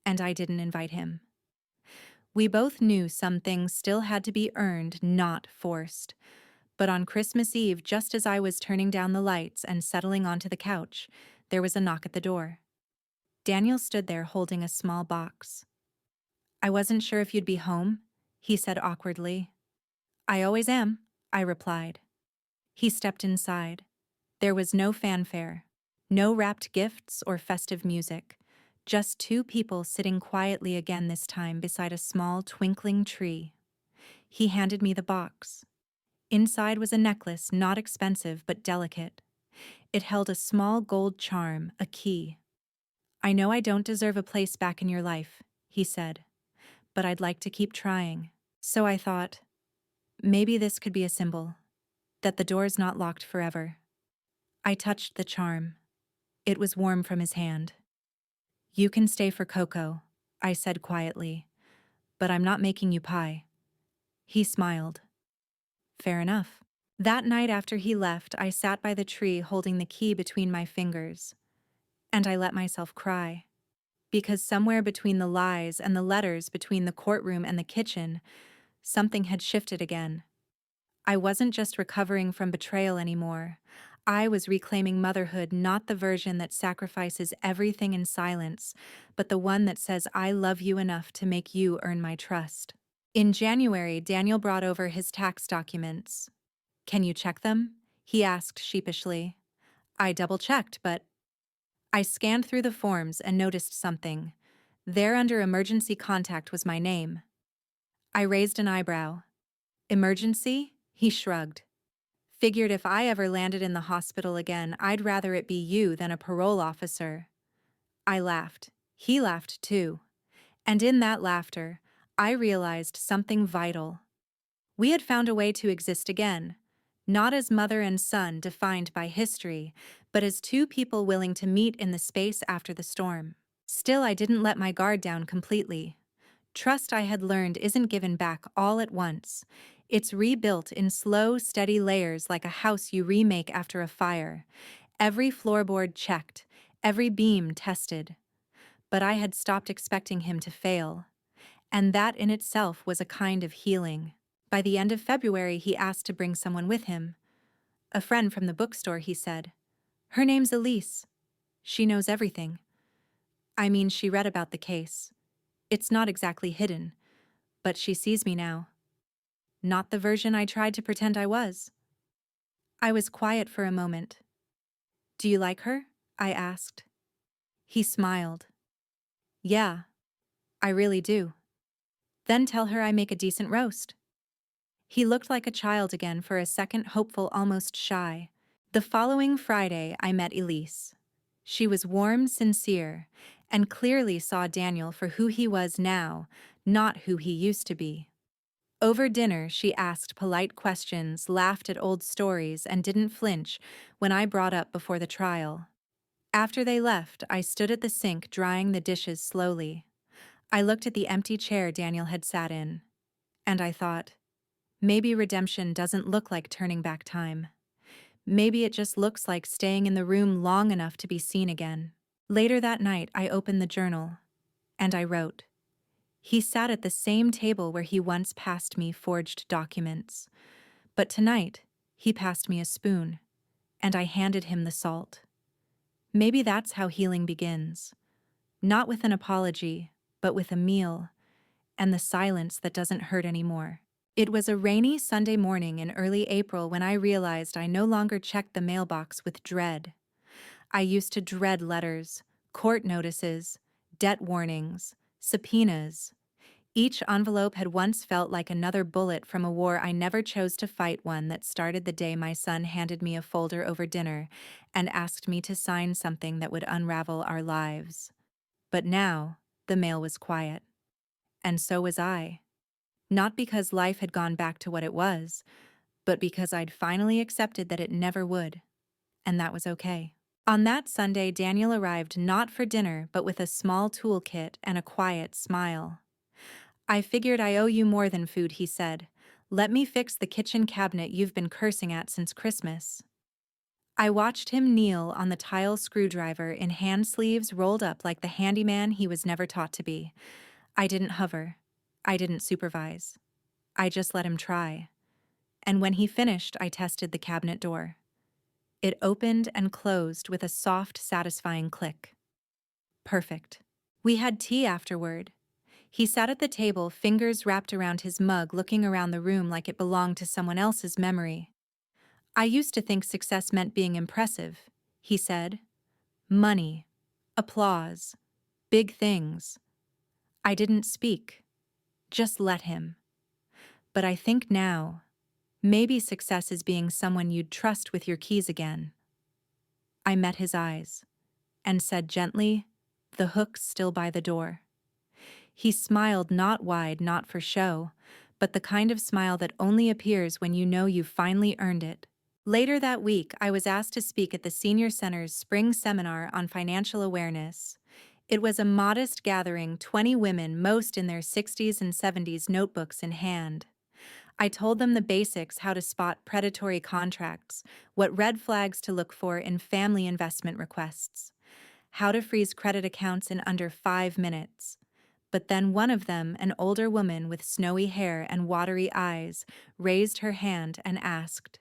Speaker 1: and I didn't invite him. We both knew some things still had to be earned, not forced. But on Christmas Eve, just as I was turning down the lights and settling onto the couch, there was a knock at the door. Daniel stood there holding a small box. I wasn't sure if you'd be home, he said awkwardly. I always am, I replied. He stepped inside. There was no fanfare, no wrapped gifts or festive music, just two people sitting quietly again, this time beside a small twinkling tree. He handed me the box. Inside was a necklace, not expensive but delicate. It held a small gold charm, a key. I know I don't deserve a place back in your life, he said, but I'd like to keep trying. So I thought, maybe this could be a symbol, that the door's not locked forever. I touched the charm. It was warm from his hand. You can stay for Coco, I said quietly, but I'm not making you pie. He smiled. Fair enough. That night after he left, I sat by the tree holding the key between my fingers. And I let myself cry. Because somewhere between the lies and the letters, between the courtroom and the kitchen, something had shifted again. I wasn't just recovering from betrayal anymore. I was reclaiming motherhood, not the version that sacrifices everything in silence, but the one that says, I love you enough to make you earn my trust. In January, Daniel brought over his tax documents. Can you check them? He asked sheepishly. I double-checked, but I scanned through the forms and noticed something. There under emergency contact was my name. I raised an eyebrow. Emergency? He shrugged. Figured if I ever landed in the hospital again, I'd rather it be you than a parole officer. I laughed. He laughed too. And in that laughter, I realized something vital. We had found a way to exist again. Not as mother and son defined by history, but as two people willing to meet in the space after the storm. Still, I didn't let my guard down completely. Trust, I had learned, isn't given back all at once. It's rebuilt in slow, steady layers like a house you remake after a fire. Every floorboard checked, every beam tested. But I had stopped expecting him to fail. And that in itself was a kind of healing. By the end of February, he asked to bring someone with him. A friend from the bookstore, he said. Her name's Elise. She knows everything. I mean, she read about the case. It's not exactly hidden, but she sees me now. Not the version I tried to pretend I was. I was quiet for a moment. Do you like her? I asked. He smiled. Yeah, I really do. Then tell her I make a decent roast. He looked like a child again for a second, hopeful, almost shy. The following Friday, I met Elise. She was warm, sincere, and clearly saw Daniel for who he was now, not who he used to be. Over dinner, she asked polite questions, laughed at old stories, and didn't flinch when I brought up before the trial. After they left, I stood at the sink drying the dishes slowly. I looked at the empty chair Daniel had sat in, and I thought, maybe redemption doesn't look like turning back time. Maybe it just looks like staying in the room long enough to be seen again. Later that night, I opened the journal, and I wrote. He sat at the same table where he once passed me forged documents. But tonight, he passed me a spoon, and I handed him the salt. Maybe that's how healing begins. Not with an apology, but with a meal, and the silence that doesn't hurt anymore. It was a rainy Sunday morning in early April when I realized I no longer checked the mailbox with dread. I used to dread letters, court notices, debt warnings, subpoenas. Each envelope had once felt like another bullet from a war I never chose to fight, one that started the day my son handed me a folder over dinner and asked me to sign something that would unravel our lives. But now, the mail was quiet. And so was I. Not because life had gone back to what it was, but because I'd finally accepted that it never would. And that was okay. On that Sunday, Daniel arrived not for dinner, but with a small toolkit and a quiet smile. "I figured I owe you more than food," he said. "Let me fix the kitchen cabinet you've been cursing at since Christmas." I watched him kneel on the tile screwdriver in hand sleeves rolled up like the handyman he was never taught to be. I didn't hover. I didn't supervise. I just let him try. And when he finished, I tested the cabinet door. It opened and closed with a soft, satisfying click. Perfect. We had tea afterward. He sat at the table, fingers wrapped around his mug, looking around the room like it belonged to someone else's memory. "I used to think success meant being impressive," he said. "Money, applause, big things." I didn't speak, just let him. But I think now, maybe success is being someone you'd trust with your keys again. I met his eyes and said gently, "The hook's still by the door." He smiled, not wide, not for show, but the kind of smile that only appears when you know you've finally earned it. Later that week, I was asked to speak at the Senior Center's spring seminar on financial awareness. It was a modest gathering, 20 women, most in their 60s and 70s, notebooks in hand. I told them the basics: how to spot predatory contracts, what red flags to look for in family investment requests, how to freeze credit accounts in under 5 minutes. But then one of them, an older woman with snowy hair and watery eyes, raised her hand and asked,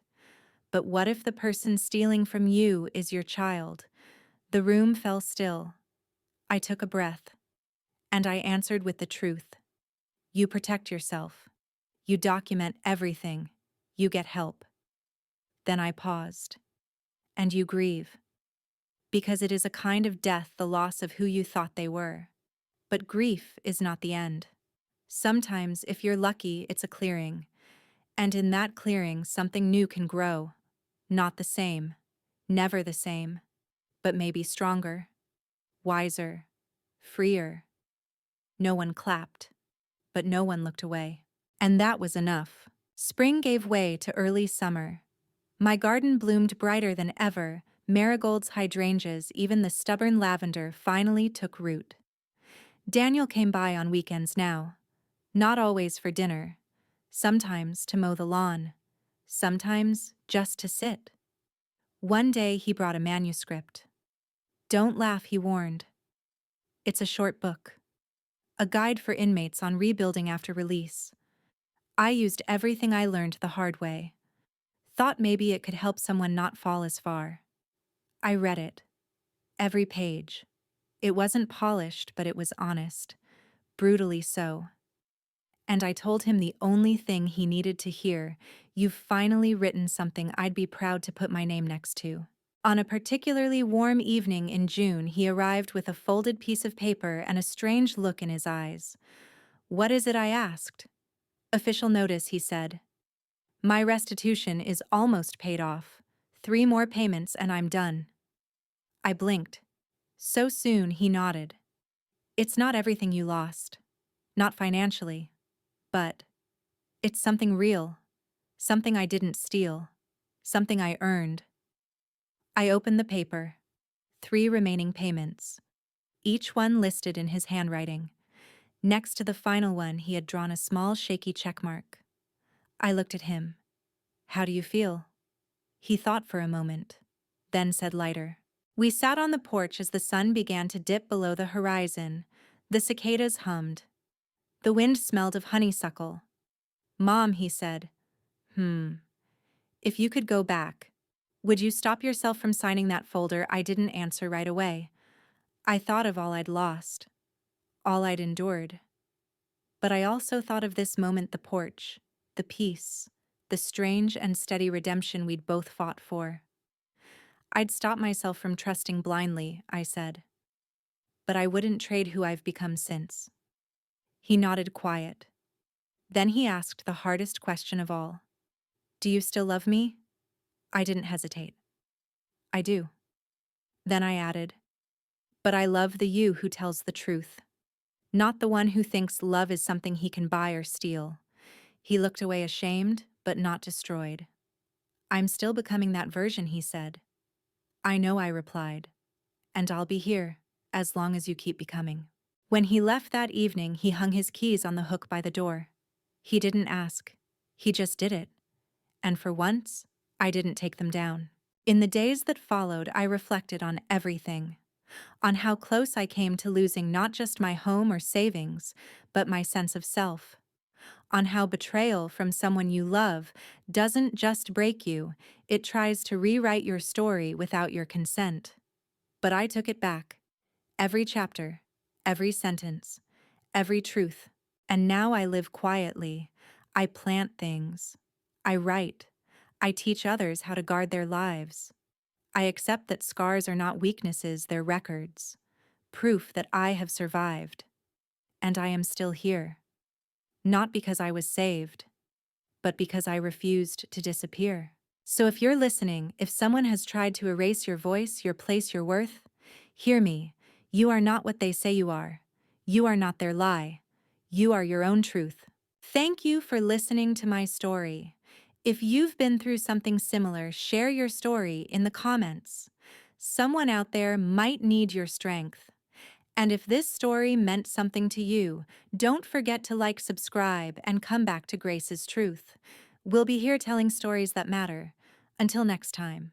Speaker 1: "But what if the person stealing from you is your child?" The room fell still. I took a breath, and I answered with the truth. You protect yourself. You document everything. You get help. Then I paused. And you grieve. Because it is a kind of death, the loss of who you thought they were. But grief is not the end. Sometimes, if you're lucky, it's a clearing. And in that clearing, something new can grow. Not the same. Never the same. But maybe stronger. Wiser. Freer. No one clapped. But no one looked away. And that was enough. Spring gave way to early summer. My garden bloomed brighter than ever. Marigolds, hydrangeas, even the stubborn lavender finally took root. Daniel came by on weekends now. Not always for dinner. Sometimes to mow the lawn. Sometimes just to sit. One day he brought a manuscript. "Don't laugh," he warned. "It's a short book. A guide for inmates on rebuilding after release. I used everything I learned the hard way. Thought maybe it could help someone not fall as far." I read it. Every page. It wasn't polished, but it was honest. Brutally so. And I told him the only thing he needed to hear: "You've finally written something I'd be proud to put my name next to." On a particularly warm evening in June, he arrived with a folded piece of paper and a strange look in his eyes. "What is it?" I asked. "Official notice," he said. "My restitution is almost paid off. 3 more payments and I'm done." I blinked. "So soon?" He nodded. "It's not everything you lost. Not financially. But it's something real. Something I didn't steal. Something I earned." I opened the paper. 3 remaining payments. Each one listed in his handwriting. Next to the final one, he had drawn a small, shaky check mark. I looked at him. "How do you feel?" He thought for a moment, then said lighter. We sat on the porch as the sun began to dip below the horizon. The cicadas hummed. The wind smelled of honeysuckle. "Mom," he said. If you could go back, would you stop yourself from signing that folder?" I didn't answer right away. I thought of all I'd lost. All I'd endured. But I also thought of this moment, the porch, the peace, the strange and steady redemption we'd both fought for. I'd stop myself from trusting blindly, I said, but I wouldn't trade who I've become since. He nodded quiet. Then he asked the hardest question of all. Do you still love me? I didn't hesitate. I do. Then I added, but I love the you who tells the truth, not the one who thinks love is something he can buy or steal. He looked away ashamed, but not destroyed. I'm still becoming that version, he said. I know, I replied, and I'll be here, as long as you keep becoming. When he left that evening, he hung his keys on the hook by the door. He didn't ask. He just did it. And for once, I didn't take them down. In the days that followed, I reflected on everything. On how close I came to losing not just my home or savings, but my sense of self. On how betrayal from someone you love doesn't just break you, it tries to rewrite your story without your consent. But I took it back. Every chapter, every sentence, every truth. And now I live quietly. I plant things. I write. I teach others how to guard their lives. I accept that scars are not weaknesses, they're records. Proof that I have survived. And I am still here. Not because I was saved, but because I refused to disappear. So if you're listening, if someone has tried to erase your voice, your place, your worth, hear me. You are not what they say you are. You are not their lie. You are your own truth. Thank you for listening to my story. If you've been through something similar, share your story in the comments. Someone out there might need your strength. And if this story meant something to you, don't forget to like, subscribe, and come back to Grace's Truth. We'll be here telling stories that matter. Until next time.